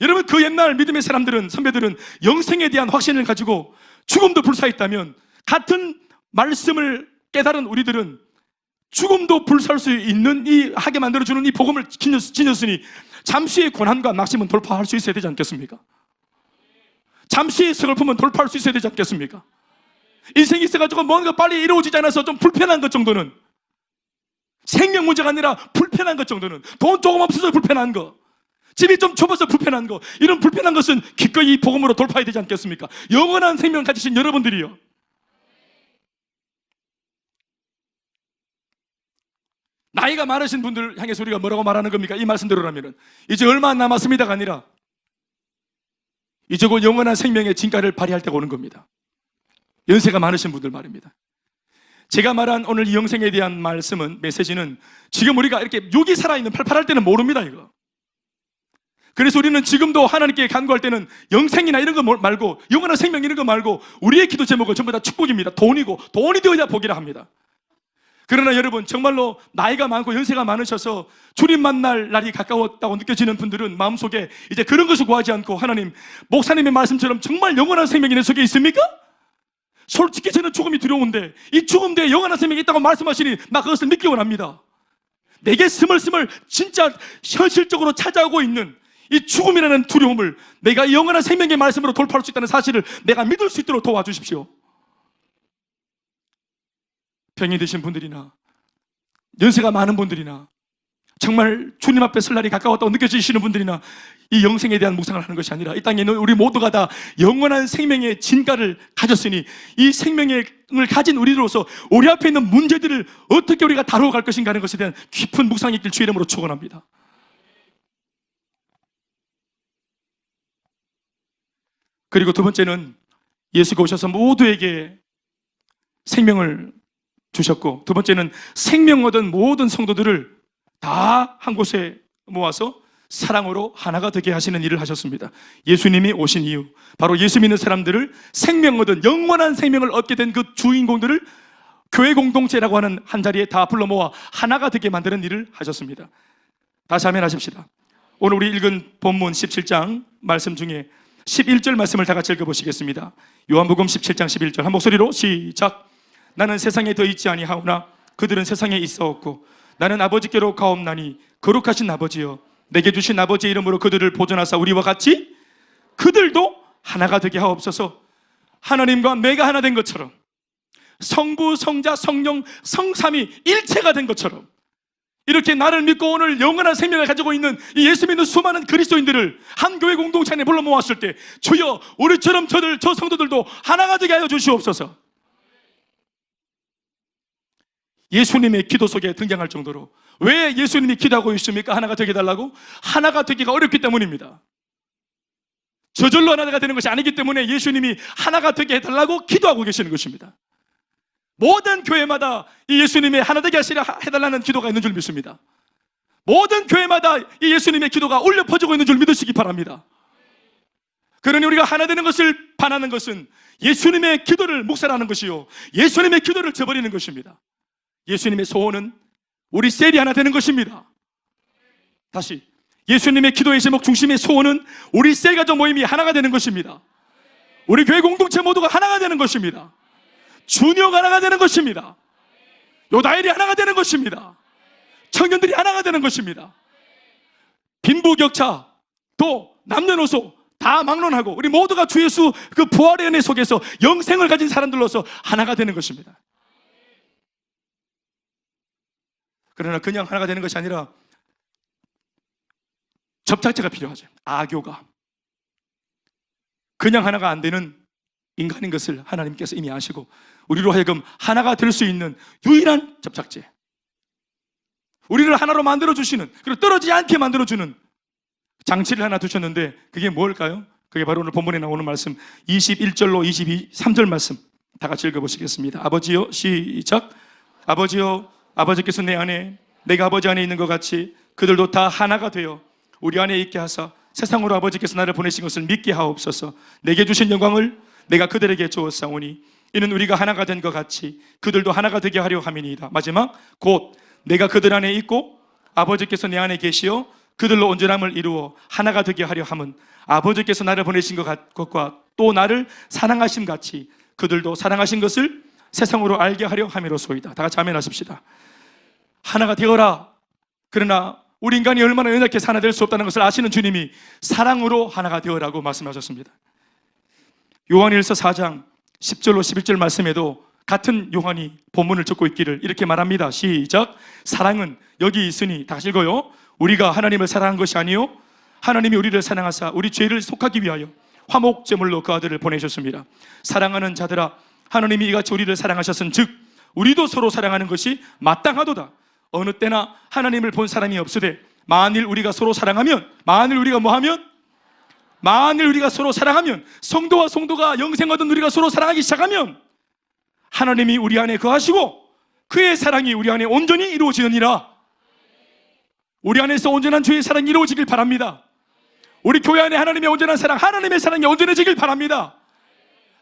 여러분, 그 옛날 믿음의 사람들은, 선배들은 영생에 대한 확신을 가지고 죽음도 불사했다면, 같은 말씀을 깨달은 우리들은 죽음도 불사할 수 있는, 이 하게 만들어주는 이 복음을 지녔으니 잠시의 고난과 낙심은 돌파할 수 있어야 되지 않겠습니까? 잠시의 슬픔은 돌파할 수 있어야 되지 않겠습니까? 인생이 있어가지고 뭔가 빨리 이루어지지 않아서 좀 불편한 것 정도는, 생명 문제가 아니라 불편한 것 정도는, 돈 조금 없어서 불편한 거, 집이 좀 좁아서 불편한 거, 이런 불편한 것은 기꺼이 이 복음으로 돌파해야 되지 않겠습니까? 영원한 생명을 가지신 여러분들이요, 나이가 많으신 분들 향해서 우리가 뭐라고 말하는 겁니까? 이 말씀대로라면 이제 얼마 안 남았습니다가 아니라 이제 곧 영원한 생명의 진가를 발휘할 때가 오는 겁니다. 연세가 많으신 분들 말입니다. 제가 말한 오늘 이 영생에 대한 말씀은, 메시지는 지금 우리가 이렇게 육이 살아있는 팔팔할 때는 모릅니다, 이거. 그래서 우리는 지금도 하나님께 간구할 때는 영생이나 이런 거 말고, 영원한 생명 이런 거 말고, 우리의 기도 제목은 전부 다 축복입니다. 돈이고, 돈이 되어야 복이라 합니다. 그러나 여러분, 정말로 나이가 많고 연세가 많으셔서 주님 만날 날이 가까웠다고 느껴지는 분들은 마음속에 이제 그런 것을 구하지 않고, 하나님, 목사님의 말씀처럼 정말 영원한 생명이 내 속에 있습니까? 솔직히 저는 죽음이 두려운데 이 죽음 뒤에 영원한 생명이 있다고 말씀하시니 나 그것을 믿기 원합니다. 내게 스멀스멀 진짜 현실적으로 찾아오고 있는 이 죽음이라는 두려움을 내가 영원한 생명의 말씀으로 돌파할 수 있다는 사실을 내가 믿을 수 있도록 도와주십시오. 병이 드신 분들이나 연세가 많은 분들이나 정말 주님 앞에 설 날이 가까웠다고 느껴지시는 분들이나 이 영생에 대한 묵상을 하는 것이 아니라, 이 땅에 있는 우리 모두가 다 영원한 생명의 진가를 가졌으니 이 생명을 가진 우리로서 우리 앞에 있는 문제들을 어떻게 우리가 다루어 갈 것인가 하는 것에 대한 깊은 묵상이 있길 주의 이름으로 축원합니다. 그리고 두 번째는 예수가 오셔서 모두에게 생명을 주셨고, 두 번째는 생명 얻은 모든 성도들을 다 한 곳에 모아서 사랑으로 하나가 되게 하시는 일을 하셨습니다. 예수님이 오신 이유, 바로 예수 믿는 사람들을 생명 얻은, 영원한 생명을 얻게 된 그 주인공들을 교회 공동체라고 하는 한 자리에 다 불러 모아 하나가 되게 만드는 일을 하셨습니다. 다시 아멘 하십시다. 오늘 우리 읽은 본문 17장 말씀 중에 11절 말씀을 다 같이 읽어보시겠습니다. 요한복음 17장 11절 한 목소리로 시작. 나는 세상에 더 있지 아니하오나 그들은 세상에 있어왔고 나는 아버지께로 가옵나니 거룩하신 아버지여 내게 주신 아버지의 이름으로 그들을 보존하사 우리와 같이 그들도 하나가 되게 하옵소서. 하나님과 내가 하나 된 것처럼, 성부, 성자, 성령, 성삼이 일체가 된 것처럼, 이렇게 나를 믿고 오늘 영원한 생명을 가지고 있는 이 예수 믿는 수많은 그리스도인들을 한 교회 공동체 안에 불러 모았을 때 주여 우리처럼 저 성도들도 하나가 되게 하여 주시옵소서. 예수님의 기도 속에 등장할 정도로, 왜 예수님이 기도하고 있습니까? 하나가 되게 해달라고? 하나가 되기가 어렵기 때문입니다. 저절로 하나가 되는 것이 아니기 때문에 예수님이 하나가 되게 해달라고 기도하고 계시는 것입니다. 모든 교회마다 이 예수님의 하나 되게 하시라 해달라는 기도가 있는 줄 믿습니다. 모든 교회마다 이 예수님의 기도가 울려 퍼지고 있는 줄 믿으시기 바랍니다. 그러니 우리가 하나 되는 것을 반하는 것은 예수님의 기도를 묵살하는 것이요, 예수님의 기도를 저버리는 것입니다. 예수님의 소원은 우리 셀이 하나 되는 것입니다. 다시, 예수님의 기도의 제목 중심의 소원은 우리 셀 가족 모임이 하나가 되는 것입니다. 우리 교회 공동체 모두가 하나가 되는 것입니다. 주녀가 하나가 되는 것입니다. 요다일이 하나가 되는 것입니다. 청년들이 하나가 되는 것입니다. 빈부격차, 또 남녀노소 다 막론하고 우리 모두가 주 예수 그 부활의 은혜 속에서 영생을 가진 사람들로서 하나가 되는 것입니다. 그러나 그냥 하나가 되는 것이 아니라 접착제가 필요하죠. 아교가. 그냥 하나가 안 되는 인간인 것을 하나님께서 이미 아시고 우리로 하여금 하나가 될 수 있는 유일한 접착제, 우리를 하나로 만들어주시는, 그리고 떨어지지 않게 만들어주는 장치를 하나 두셨는데 그게 뭘까요? 그게 바로 오늘 본문에 나오는 말씀 21절로 23절 말씀 다 같이 읽어보시겠습니다. 아버지여, 시작. 아버지여, 아버지께서 내 안에 내가 아버지 안에 있는 것 같이 그들도 다 하나가 되어 우리 안에 있게 하사 세상으로 아버지께서 나를 보내신 것을 믿게 하옵소서. 내게 주신 영광을 내가 그들에게 주었사오니 이는 우리가 하나가 된 것 같이 그들도 하나가 되게 하려 함이니이다. 마지막, 곧 내가 그들 안에 있고 아버지께서 내 안에 계시어 그들로 온전함을 이루어 하나가 되게 하려 함은 아버지께서 나를 보내신 것과 또 나를 사랑하심 같이 그들도 사랑하신 것을 세상으로 알게 하려 함이로소이다. 다 같이 아멘 하십시다. 하나가 되어라. 그러나 우리 인간이 얼마나 연약해서 하나 될 수 없다는 것을 아시는 주님이 사랑으로 하나가 되어라고 말씀하셨습니다. 요한일서 4장 10절로 11절 말씀에도 같은 요한이 본문을 적고 있기를 이렇게 말합니다. 시작. 사랑은 여기 있으니, 다시 읽어요. 우리가 하나님을 사랑한 것이 아니요 하나님이 우리를 사랑하사 우리 죄를 속하기 위하여 화목제물로 그 아들을 보내셨습니다. 사랑하는 자들아, 하나님이 이같이 우리를 사랑하셨은 즉 우리도 서로 사랑하는 것이 마땅하도다. 어느 때나 하나님을 본 사람이 없으되 만일 우리가 서로 사랑하면, 만일 우리가 서로 사랑하면, 성도와 성도가 영생 얻은 우리가 서로 사랑하기 시작하면 하나님이 우리 안에 거하시고 그의 사랑이 우리 안에 온전히 이루어지느니라. 우리 안에서 온전한 주의 사랑이 이루어지길 바랍니다. 우리 교회 안에 하나님의 온전한 사랑, 하나님의 사랑이 온전해지길 바랍니다.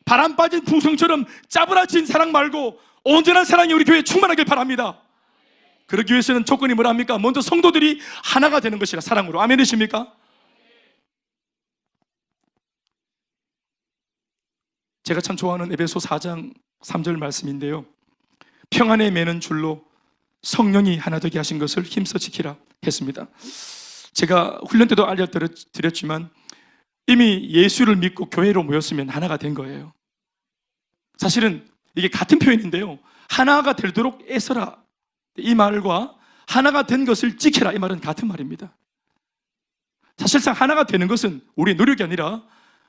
바람 빠진 풍성처럼 짜부라진 사랑 말고 온전한 사랑이 우리 교회에 충만하길 바랍니다. 그러기 위해서는 조건이 뭐랍니까? 먼저 성도들이 하나가 되는 것이라, 사랑으로. 아멘이십니까? 제가 참 좋아하는 에베소 4장 3절 말씀인데요, 평안에 매는 줄로 성령이 하나 되게 하신 것을 힘써 지키라 했습니다. 제가 훈련 때도 알려드렸지만 이미 예수를 믿고 교회로 모였으면 하나가 된 거예요. 사실은 이게 같은 표현인데요, 하나가 되도록 애써라, 이 말과 하나가 된 것을 지켜라, 이 말은 같은 말입니다. 사실상 하나가 되는 것은 우리의 노력이 아니라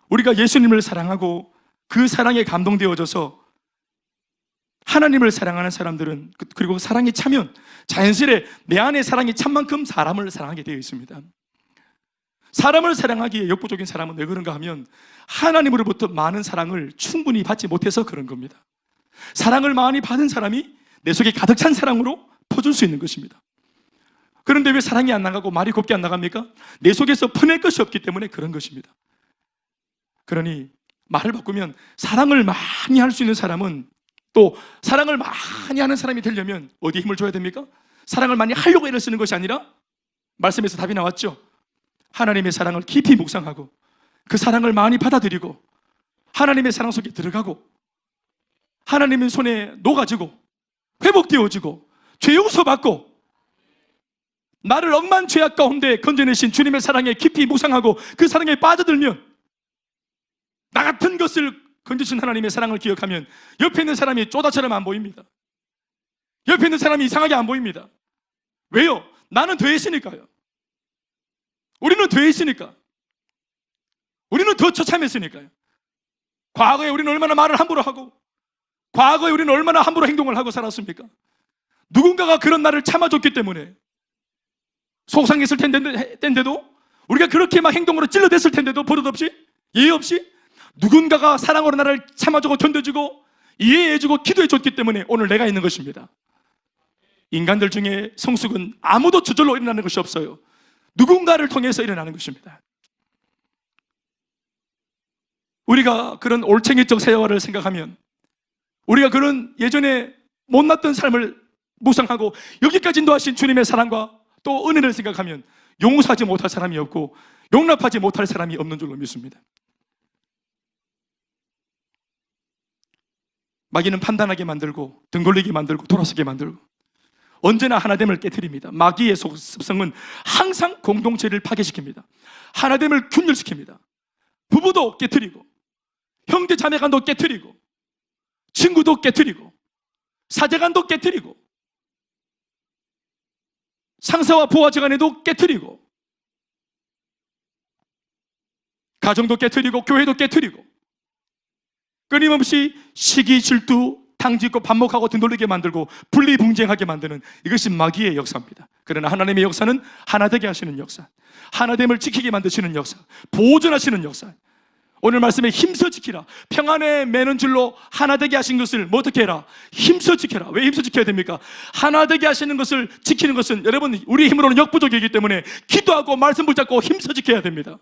우리가 예수님을 사랑하고 그 사랑에 감동되어져서 하나님을 사랑하는 사람들은, 그리고 사랑이 차면 자연스레 내 안에 사랑이 찬 만큼 사람을 사랑하게 되어 있습니다. 사람을 사랑하기에 역부족인 사람은 왜 그런가 하면 하나님으로부터 많은 사랑을 충분히 받지 못해서 그런 겁니다. 사랑을 많이 받은 사람이 내 속에 가득 찬 사랑으로 퍼줄 수 있는 것입니다. 그런데 왜 사랑이 안 나가고 말이 곱게 안 나갑니까? 내 속에서 퍼낼 것이 없기 때문에 그런 것입니다. 그러니 말을 바꾸면 사랑을 많이 할 수 있는 사람은, 또 사랑을 많이 하는 사람이 되려면 어디에 힘을 줘야 됩니까? 사랑을 많이 하려고 애를 쓰는 것이 아니라, 말씀에서 답이 나왔죠. 하나님의 사랑을 깊이 묵상하고 그 사랑을 많이 받아들이고 하나님의 사랑 속에 들어가고 하나님의 손에 녹아지고 회복되어지고 죄 용서받고 나를 억만 죄악 가운데 건져내신 주님의 사랑에 깊이 묵상하고 그 사랑에 빠져들면, 나 같은 것을 건지신 하나님의 사랑을 기억하면 옆에 있는 사람이 쪼다처럼 안 보입니다. 옆에 있는 사람이 이상하게 안 보입니다. 왜요? 나는 더했으니까요. 우리는 더했으니까. 우리는 더 처참했으니까요. 과거에 우리는 얼마나 말을 함부로 하고, 과거에 우리는 얼마나 함부로 행동을 하고 살았습니까? 누군가가 그런 나를 참아줬기 때문에, 속상했을 텐데도, 우리가 그렇게 막 행동으로 찔러댔을 텐데도 버릇없이, 예의 없이 누군가가 사랑으로 나를 참아주고 견뎌주고 이해해주고 기도해줬기 때문에 오늘 내가 있는 것입니다. 인간들 중에 성숙은 아무도 저절로 일어나는 것이 없어요. 누군가를 통해서 일어나는 것입니다. 우리가 그런 올챙이적 세월을 생각하면, 우리가 그런 예전에 못났던 삶을 묵상하고 여기까지 인도하신 주님의 사랑과 또 은혜를 생각하면 용서하지 못할 사람이 없고 용납하지 못할 사람이 없는 줄로 믿습니다. 마귀는 판단하게 만들고 등 돌리게 만들고 돌아서게 만들고 언제나 하나됨을 깨트립니다. 마귀의 습성은 항상 공동체를 파괴시킵니다. 하나됨을 균열시킵니다. 부부도 깨트리고 형제 자매간도 깨트리고 친구도 깨트리고 사제간도 깨트리고 상사와 부하지간에도 깨트리고 가정도 깨트리고 교회도 깨트리고 끊임없이 시기, 질투, 당짓고 반목하고 등돌리게 만들고 분리분쟁하게 만드는, 이것이 마귀의 역사입니다. 그러나 하나님의 역사는 하나 되게 하시는 역사, 하나됨을 지키게 만드시는 역사, 보존하시는 역사. 오늘 말씀에 힘써 지키라. 평안에 매는 줄로 하나 되게 하신 것을 뭐 어떻게 해라? 힘써 지켜라. 왜 힘써 지켜야 됩니까? 하나 되게 하시는 것을 지키는 것은, 여러분, 우리 힘으로는 역부족이기 때문에 기도하고 말씀 붙잡고 힘써 지켜야 됩니다.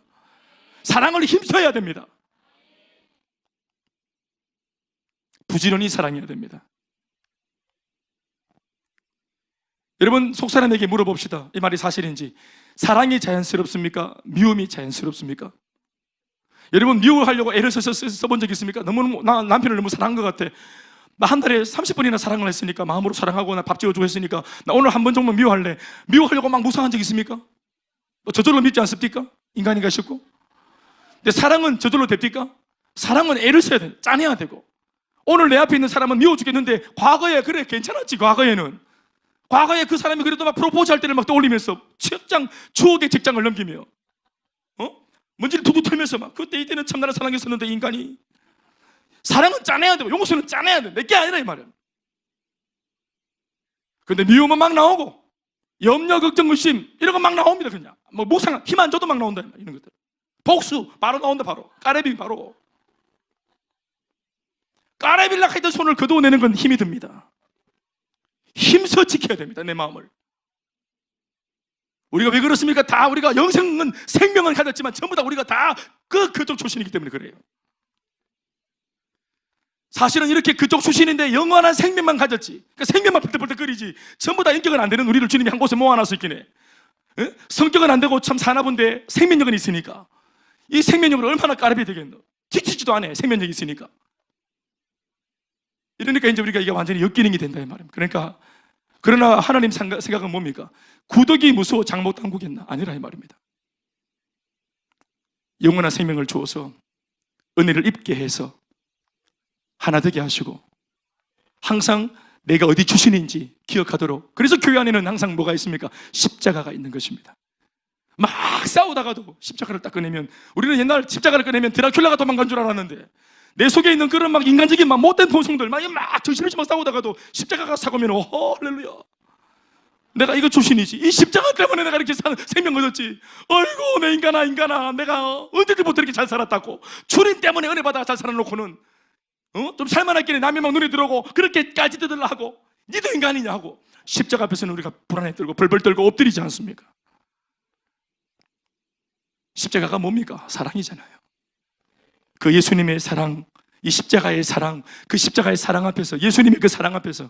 사랑을 힘써야 됩니다. 부지런히 사랑해야 됩니다. 여러분, 속사람에게 물어봅시다. 이 말이 사실인지. 사랑이 자연스럽습니까? 미움이 자연스럽습니까? 여러분, 미워하려고 애를 써본 적 있습니까? 나 남편을 너무 사랑한 것 같아. 나 한 달에 30번이나 사랑을 했으니까, 마음으로 사랑하고 나 밥 지어주고 했으니까 나 오늘 한 번 정도만 미워할래. 미워하려고 막 무상한 적 있습니까? 저절로 믿지 않습니까? 인간이가 싶고. 근데 사랑은 저절로 됩니까? 사랑은 애를 써야 돼. 짜내야 되고. 오늘 내 앞에 있는 사람은 미워 죽겠는데 과거에 그래 괜찮았지. 과거에 그 사람이 그래도 막 프로포즈 할 때를 막 떠올리면서 추억의 직장을 넘기며 먼지를 두둑 털면서 막 그때 이때는 참 나를 사랑했었는데, 인간이 사랑은 짜내야 되고 용서는 짜내야 돼. 내게 아니라 이 말이야. 근데 미움은 막 나오고 염려, 걱정, 의심 이런 거 막 나옵니다. 그냥 뭐 묵상 힘 안 줘도 막 나온다. 이런 것들 복수 바로 나온다. 바로 까레비 바로 까레빌락 하던 손을 거두어내는 건 힘이 듭니다. 힘써 지켜야 됩니다. 내 마음을. 우리가 왜 그렇습니까? 다 우리가 영생은 생명을 가졌지만 전부 다 우리가 다 그쪽 출신이기 때문에 그래요. 사실은 이렇게 그쪽 출신인데 영원한 생명만 가졌지. 그러니까 생명만 펄떡펄떡거리지. 전부 다 인격은 안 되는 우리를 주님이 한 곳에 모아놔서 있긴 해. 성격은 안 되고 참 사나본데 생명력은 있으니까. 이 생명력으로 얼마나 까르비 되겠노? 지치지도 않아. 생명력이 있으니까. 이러니까 이제 우리가 이게 완전히 역기능이 된다 이 말입니다. 그러니까 그러나 하나님 생각은 뭡니까? 구덕이 무서워 장못 당구겠나? 아니라 이 말입니다. 영원한 생명을 주어서 은혜를 입게 해서 하나 되게 하시고 항상 내가 어디 출신인지 기억하도록. 그래서 교회 안에는 항상 뭐가 있습니까? 십자가가 있는 것입니다. 막 싸우다가도 십자가를 딱 꺼내면, 우리는 옛날 십자가를 꺼내면 드라큘라가 도망간 줄 알았는데, 내 속에 있는 그런 막 인간적인 막 못된 본성들 막 정신없이 막 싸우다가도 십자가가 사고면 할렐루야, 내가 이거 출신이지. 이 십자가 때문에 내가 이렇게 생명 얻었지. 아이고 내 인간아 내가 언제부터 이렇게 잘 살았다고. 주님 때문에 은혜 받아 잘 살아놓고는 좀 살만하길래 남의 막 눈에 들어오고 그렇게까지 뜯으려 하고, 니도 인간이냐 하고, 십자가 앞에서는 우리가 불안에 떨고 벌벌 떨고 엎드리지 않습니까? 십자가가 뭡니까? 사랑이잖아요. 그 예수님의 사랑, 이 십자가의 사랑, 그 십자가의 사랑 앞에서, 예수님의 그 사랑 앞에서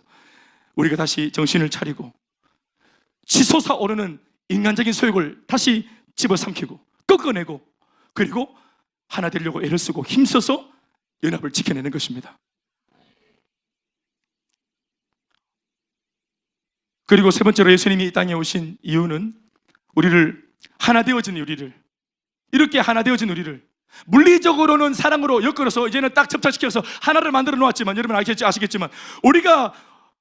우리가 다시 정신을 차리고 치솟아 오르는 인간적인 소욕을 다시 집어삼키고 꺾어내고 그리고 하나 되려고 애를 쓰고 힘써서 연합을 지켜내는 것입니다. 그리고 세 번째로 예수님이 이 땅에 오신 이유는 우리를 하나 되어진 우리를, 이렇게 하나 되어진 우리를 물리적으로는 사랑으로 엮어서 이제는 딱 접착시켜서 하나를 만들어 놓았지만, 여러분 아시겠지만 우리가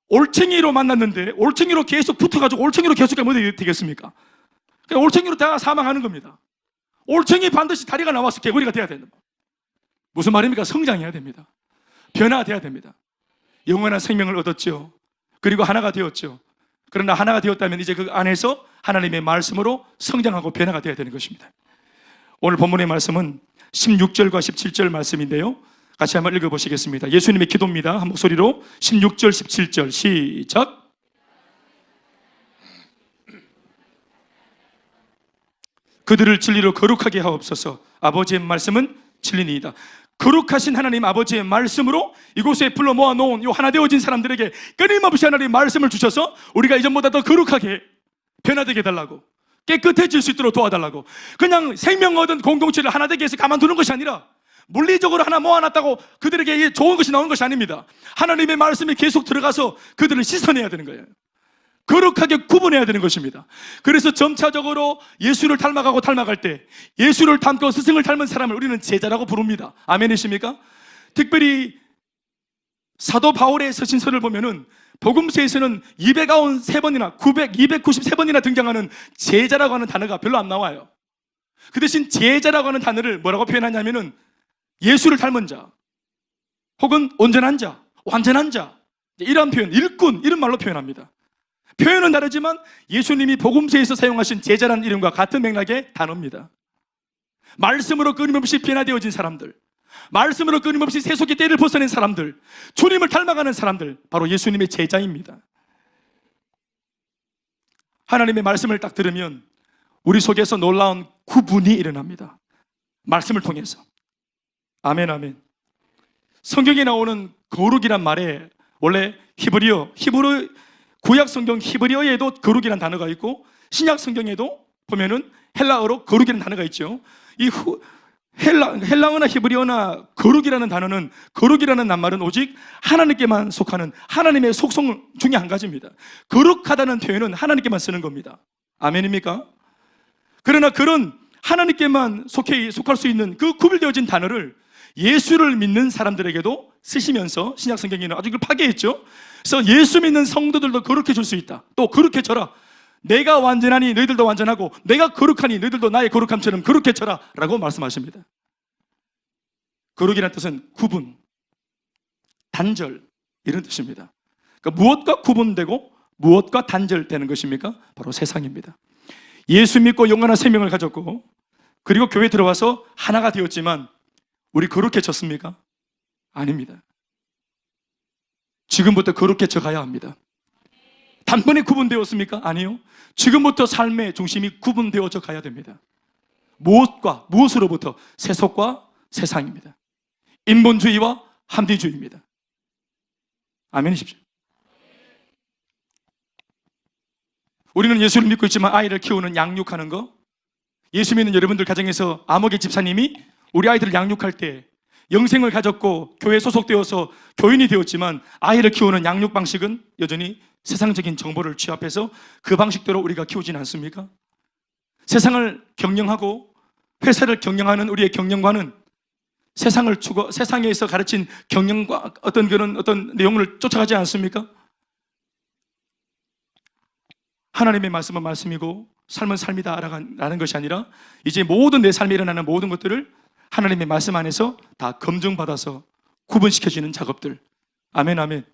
올챙이로 만났는데 올챙이로 계속 붙어가지고 올챙이로 계속 가면 어떻게 되겠습니까? 그냥 올챙이로 다 사망하는 겁니다. 올챙이 반드시 다리가 나와서 개구리가 돼야 된다. 무슨 말입니까? 성장해야 됩니다. 변화돼야 됩니다. 영원한 생명을 얻었죠. 그리고 하나가 되었죠. 그러나 하나가 되었다면 이제 그 안에서 하나님의 말씀으로 성장하고 변화가 되어야 되는 것입니다. 오늘 본문의 말씀은 16절과 17절 말씀인데요, 같이 한번 읽어보시겠습니다. 예수님의 기도입니다. 한 목소리로 16절 17절 시작. 그들을 진리로 거룩하게 하옵소서. 아버지의 말씀은 진리니이다. 거룩하신 하나님 아버지의 말씀으로 이곳에 불러 모아놓은 이 하나 되어진 사람들에게 끊임없이 하나님의 말씀을 주셔서 우리가 이전보다 더 거룩하게 변화되게 해달라고, 깨끗해질 수 있도록 도와달라고, 그냥 생명 얻은 공동체를 하나 되게 해서 가만두는 것이 아니라 물리적으로 하나 모아놨다고 그들에게 좋은 것이 나오는 것이 아닙니다. 하나님의 말씀이 계속 들어가서 그들을 씻어내야 되는 거예요. 거룩하게 구분해야 되는 것입니다. 그래서 점차적으로 예수를 닮아가고 닮아갈 때 예수를 닮고 스승을 닮은 사람을 우리는 제자라고 부릅니다. 아멘이십니까? 특별히 사도 바울의 서신서를 보면은 복음서에서는 293번이나 293번이나 등장하는 제자라고 하는 단어가 별로 안 나와요. 그 대신 제자라고 하는 단어를 뭐라고 표현하냐면은 예수를 닮은 자, 혹은 온전한 자, 완전한 자, 이런 표현, 일꾼, 이런 말로 표현합니다. 표현은 다르지만 예수님이 복음서에서 사용하신 제자라는 이름과 같은 맥락의 단어입니다. 말씀으로 끊임없이 변화되어진 사람들, 말씀으로 끊임없이 세속의 때를 벗어낸 사람들, 주님을 닮아가는 사람들, 바로 예수님의 제자입니다. 하나님의 말씀을 딱 들으면 우리 속에서 놀라운 구분이 일어납니다. 말씀을 통해서. 아멘, 아멘. 성경에 나오는 거룩이란 말에 원래 히브리어, 구약 성경 히브리어에도 거룩이라는 단어가 있고 신약 성경에도 보면은 헬라어로 거룩이라는 단어가 있죠. 이 헬라어나 히브리어나 거룩이라는 단어는, 거룩이라는 낱말은 오직 하나님께만 속하는 하나님의 속성 중에 한 가지입니다. 거룩하다는 표현은 하나님께만 쓰는 겁니다. 아멘입니까? 그러나 그런 하나님께만 속할 수 있는 그 구별되어진 단어를 예수를 믿는 사람들에게도 쓰시면서 신약 성경에는 아주 이걸 파괴했죠. 그래서 예수 믿는 성도들도 거룩해질 수 있다. 또 거룩해져라. 내가 완전하니 너희들도 완전하고 내가 거룩하니 너희들도 나의 거룩함처럼 거룩해져라 라고 말씀하십니다. 거룩이라는 뜻은 구분, 단절, 이런 뜻입니다. 그러니까 무엇과 구분되고 무엇과 단절되는 것입니까? 바로 세상입니다. 예수 믿고 영원한 생명을 가졌고 그리고 교회에 들어와서 하나가 되었지만 우리 거룩해졌습니까? 아닙니다. 지금부터 거룩해져 가야 합니다. 단번에 구분되었습니까? 아니요. 지금부터 삶의 중심이 구분되어져 가야 됩니다. 무엇으로부터? 세속과 세상입니다. 인본주의와 합리주의입니다. 아멘이십시오. 우리는 예수를 믿고 있지만 아이를 키우는 양육하는 거, 예수 믿는 여러분들 가정에서 아무개 집사님이 우리 아이들을 양육할 때 영생을 가졌고 교회에 소속되어서 교인이 되었지만 아이를 키우는 양육 방식은 여전히 세상적인 정보를 취합해서 그 방식대로 우리가 키우진 않습니까? 세상을 경영하고 회사를 경영하는 우리의 경영관은 세상에서 가르친 경영과 어떤 내용을 쫓아가지 않습니까? 하나님의 말씀은 말씀이고 삶은 삶이다라는 것이 아니라 이제 모든 내 삶에 일어나는 모든 것들을 하나님의 말씀 안에서 다 검증받아서 구분시켜지는 작업들. 아멘, 아멘.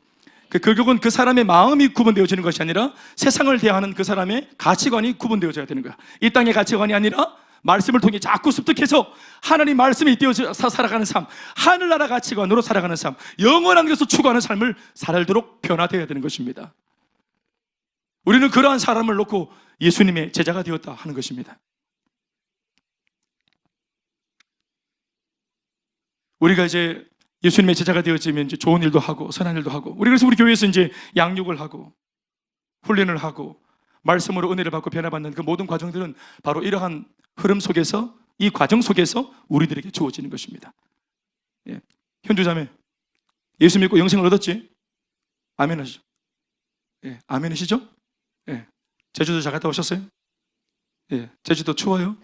결국은 그 사람의 마음이 구분되어지는 것이 아니라 세상을 대하는 그 사람의 가치관이 구분되어져야 되는 거야. 이 땅의 가치관이 아니라 말씀을 통해 자꾸 습득해서 하나님 말씀이 띄어져 살아가는 삶, 하늘나라 가치관으로 살아가는 삶, 영원한 것을 추구하는 삶을 살도록 변화되어야 되는 것입니다. 우리는 그러한 사람을 놓고 예수님의 제자가 되었다 하는 것입니다. 우리가 이제 예수님의 제자가 되었지면 이제 좋은 일도 하고 선한 일도 하고, 그래서 우리 교회에서 이제 양육을 하고 훈련을 하고 말씀으로 은혜를 받고 변화받는 그 모든 과정들은 바로 이러한 흐름 속에서, 이 과정 속에서 우리들에게 주어지는 것입니다. 예. 현주자매, 예수 믿고 영생을 얻었지? 아멘 하시죠? 예. 아멘이시죠? 예. 제주도 잘 갔다 오셨어요? 예. 제주도 추워요?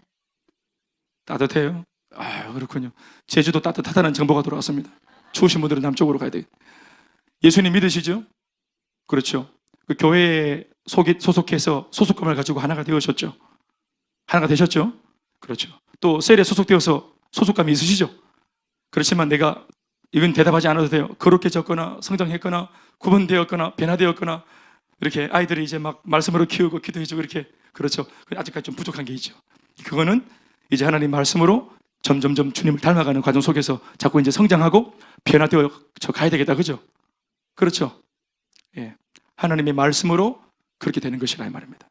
따뜻해요? 아, 그렇군요. 제주도 따뜻하다는 정보가 돌아왔습니다. 추우신 분들은 남쪽으로 가야 돼요. 예수님 믿으시죠? 그렇죠. 그 교회에 소속해서 소속감을 가지고 하나가 되으셨죠? 하나가 되셨죠? 그렇죠. 또 셀에 소속되어서 소속감이 있으시죠? 그렇지만 내가 이건 대답하지 않아도 돼요. 거룩해졌거나 성장했거나 구분되었거나 변화되었거나 이렇게 아이들이 이제 막 말씀으로 키우고 기도해주고 이렇게, 그렇죠. 아직까지 좀 부족한 게 있죠. 그거는 이제 하나님 말씀으로 점점점 주님을 닮아가는 과정 속에서 자꾸 이제 성장하고 변화되어 가야 되겠다. 그죠? 그렇죠. 예. 하나님의 말씀으로 그렇게 되는 것이라 이 말입니다.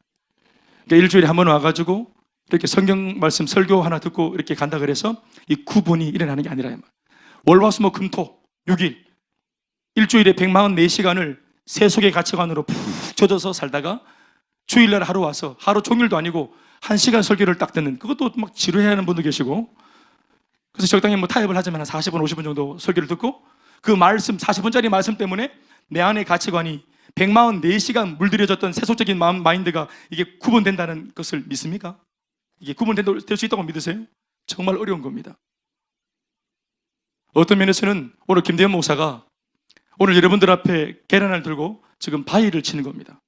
그러니까 일주일에 한 번 와가지고 이렇게 성경 말씀 설교 하나 듣고 이렇게 간다 그래서 이 구분이 일어나는 게 아니라 이 말. 월화수목 금토 6일 일주일에 144시간을 세속의 가치관으로 푹 젖어서 살다가 주일날 하루 와서 하루 종일도 아니고 1시간 설교를 딱 듣는, 그것도 막 지루해하는 분도 계시고, 그래서 적당히 뭐 타협을 하자면 한 40분 50분 정도 설교를 듣고 그 말씀 40분짜리 말씀 때문에 내 안의 가치관이 144시간 물들여졌던 세속적인 마인드가 이게 구분된다는 것을 믿습니까? 이게 구분될 수 있다고 믿으세요? 정말 어려운 겁니다. 어떤 면에서는 오늘 김대현 목사가 오늘 여러분들 앞에 계란을 들고 지금 바위를 치는 겁니다.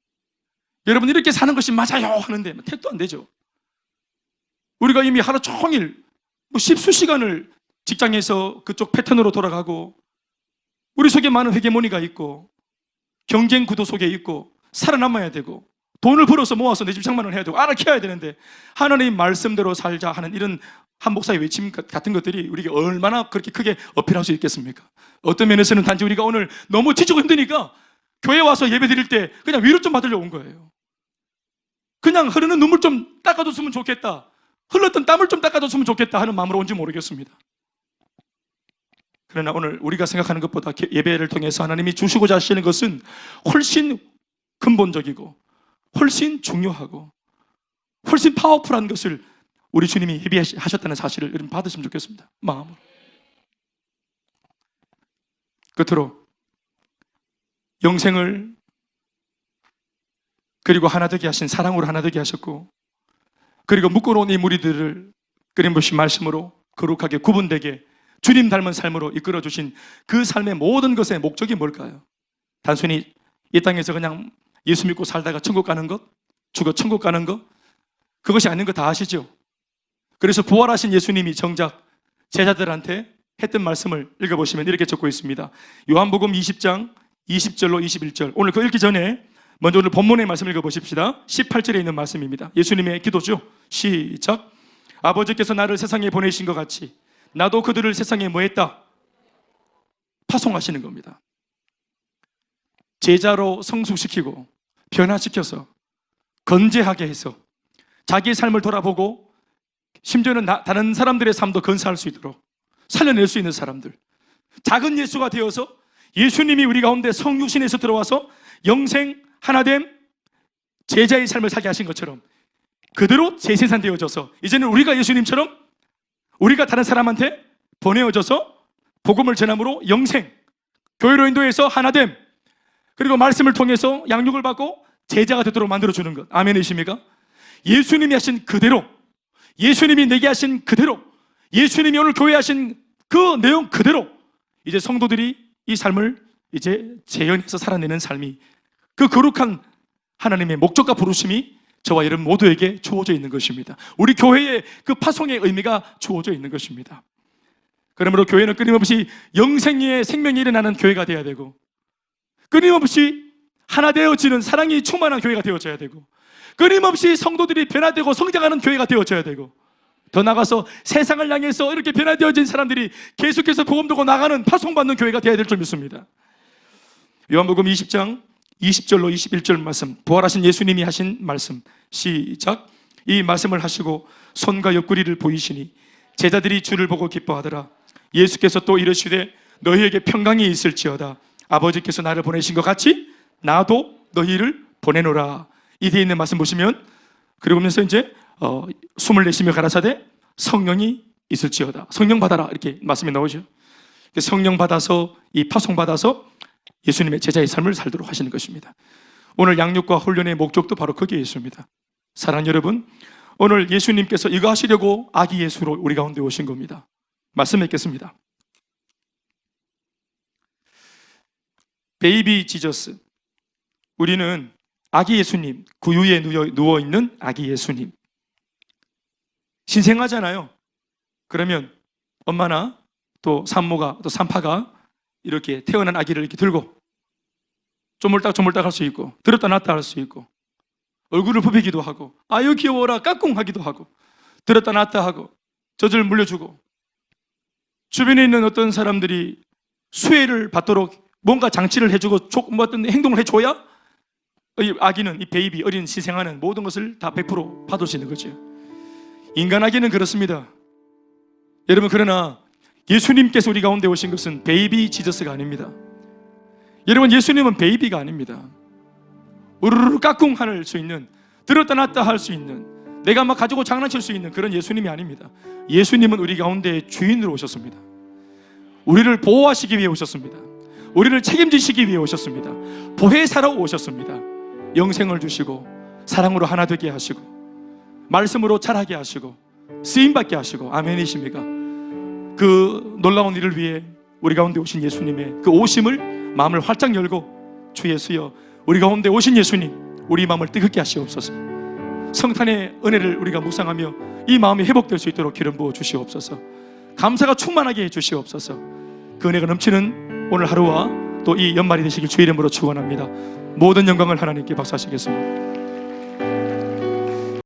여러분 이렇게 사는 것이 맞아요 하는데 택도 안 되죠. 우리가 이미 하루 종일 뭐 십수 시간을 직장에서 그쪽 패턴으로 돌아가고 우리 속에 많은 회계모니가 있고 경쟁 구도 속에 있고 살아남아야 되고 돈을 벌어서 모아서 내 집 장만을 해야 되고 알아 키워야 되는데 하나님 말씀대로 살자 하는 이런 한 목사의 외침 같은 것들이 우리에게 얼마나 그렇게 크게 어필할 수 있겠습니까? 어떤 면에서는 단지 우리가 오늘 너무 지치고 힘드니까 교회 와서 예배 드릴 때 그냥 위로 좀 받으려고 온 거예요. 그냥 흐르는 눈물 좀 닦아줬으면 좋겠다, 흘렀던 땀을 좀 닦아줬으면 좋겠다 하는 마음으로 온지 모르겠습니다. 그러나 오늘 우리가 생각하는 것보다 예배를 통해서 하나님이 주시고자 하시는 것은 훨씬 근본적이고 훨씬 중요하고 훨씬 파워풀한 것을 우리 주님이 예비하셨다는 사실을 여러분 받으시면 좋겠습니다. 마음으로. 끝으로 영생을 그리고 하나 되게 하신 사랑으로 하나 되게 하셨고, 그리고 묶어놓은 이 무리들을 끊임없이 말씀으로 거룩하게 구분되게 주님 닮은 삶으로 이끌어주신 그 삶의 모든 것의 목적이 뭘까요? 단순히 이 땅에서 그냥 예수 믿고 살다가 천국 가는 것, 죽어 천국 가는 것, 그것이 아닌 거 다 아시죠? 그래서 부활하신 예수님이 정작 제자들한테 했던 말씀을 읽어보시면 이렇게 적고 있습니다. 요한복음 20장 20절로 21절. 오늘 그 읽기 전에 먼저 오늘 본문의 말씀을 읽어보십시다. 18절에 있는 말씀입니다. 예수님의 기도죠. 시작. 아버지께서 나를 세상에 보내신 것 같이 나도 그들을 세상에 뭐 했다? 파송하시는 겁니다. 제자로 성숙시키고 변화시켜서 건재하게 해서 자기의 삶을 돌아보고 심지어는 다른 사람들의 삶도 건사할 수 있도록 살려낼 수 있는 사람들, 작은 예수가 되어서 예수님이 우리 가운데 성육신에서 들어와서 영생 하나됨 제자의 삶을 살게 하신 것처럼 그대로 재생산 되어져서 이제는 우리가 예수님처럼 우리가 다른 사람한테 보내어져서 복음을 전함으로 영생, 교회로 인도해서 하나됨, 그리고 말씀을 통해서 양육을 받고 제자가 되도록 만들어주는 것. 아멘이십니까? 예수님이 하신 그대로, 예수님이 내게 하신 그대로, 예수님이 오늘 교회에 하신 그 내용 그대로 이제 성도들이 이 삶을 이제 재현해서 살아내는 삶이, 그 거룩한 하나님의 목적과 부르심이 저와 여러분 모두에게 주어져 있는 것입니다. 우리 교회의 그 파송의 의미가 주어져 있는 것입니다. 그러므로 교회는 끊임없이 영생의 생명이 일어나는 교회가 되어야 되고, 끊임없이 하나 되어지는 사랑이 충만한 교회가 되어져야 되고, 끊임없이 성도들이 변화되고 성장하는 교회가 되어져야 되고, 더 나아가서 세상을 향해서 이렇게 변화되어진 사람들이 계속해서 복음 듣고 나가는 파송받는 교회가 되어야 될 줄 믿습니다. 요한복음 20장 20절로 21절 말씀, 부활하신 예수님이 하신 말씀. 시작. 이 말씀을 하시고 손과 옆구리를 보이시니 제자들이 주를 보고 기뻐하더라. 예수께서 또 이르시되 너희에게 평강이 있을지어다. 아버지께서 나를 보내신 것 같이 나도 너희를 보내노라. 이 뒤에 있는 말씀 보시면, 그러면서 이제 숨을 내쉬며 가라사대 성령이 있을지어다. 성령 받아라, 이렇게 말씀이 나오죠. 성령 받아서, 이 파송 받아서 예수님의 제자의 삶을 살도록 하시는 것입니다. 오늘 양육과 훈련의 목적도 바로 거기에 있습니다. 사랑하는 여러분, 오늘 예수님께서 이거 하시려고 아기 예수로 우리 가운데 오신 겁니다. 말씀 읽겠습니다. 베이비 지저스. 우리는 아기 예수님, 구유에 누워있는 아기 예수님. 신생아잖아요. 그러면 엄마나 또 산모가, 또 산파가 이렇게 태어난 아기를 이렇게 들고 쪼물딱 할 수 있고, 들었다 놨다 할 수 있고, 얼굴을 부비기도 하고, 아유 귀여워라 까꿍 하기도 하고, 들었다 놨다 하고, 젖을 물려주고, 주변에 있는 어떤 사람들이 수혜를 받도록 뭔가 장치를 해주고 뭐 어떤 행동을 해줘야 이 아기는, 이 베이비, 어린 신생아는 모든 것을 다 100% 받을 수 있는 거죠. 인간 아기는 그렇습니다. 여러분, 그러나 예수님께서 우리 가운데 오신 것은 베이비 지저스가 아닙니다. 여러분, 예수님은 베이비가 아닙니다. 우르르 까꿍 할 수 있는, 들었다 놨다 할 수 있는, 내가 막 가지고 장난칠 수 있는 그런 예수님이 아닙니다. 예수님은 우리 가운데 주인으로 오셨습니다. 우리를 보호하시기 위해 오셨습니다. 우리를 책임지시기 위해 오셨습니다. 보혜사로 오셨습니다. 영생을 주시고 사랑으로 하나 되게 하시고 말씀으로 자라게 하시고 쓰임받게 하시고, 아멘이십니까? 그 놀라운 일을 위해 우리 가운데 오신 예수님의 그 오심을 마음을 활짝 열고, 주 예수여, 우리 가운데 오신 예수님, 우리 마음을 뜨겁게 하시옵소서. 성탄의 은혜를 우리가 묵상하며 이 마음이 회복될 수 있도록 기름 부어 주시옵소서. 감사가 충만하게 해 주시옵소서. 그 은혜가 넘치는 오늘 하루와 또 이 연말이 되시길 주의 이름으로 축원합니다. 모든 영광을 하나님께 박수하시겠습니다.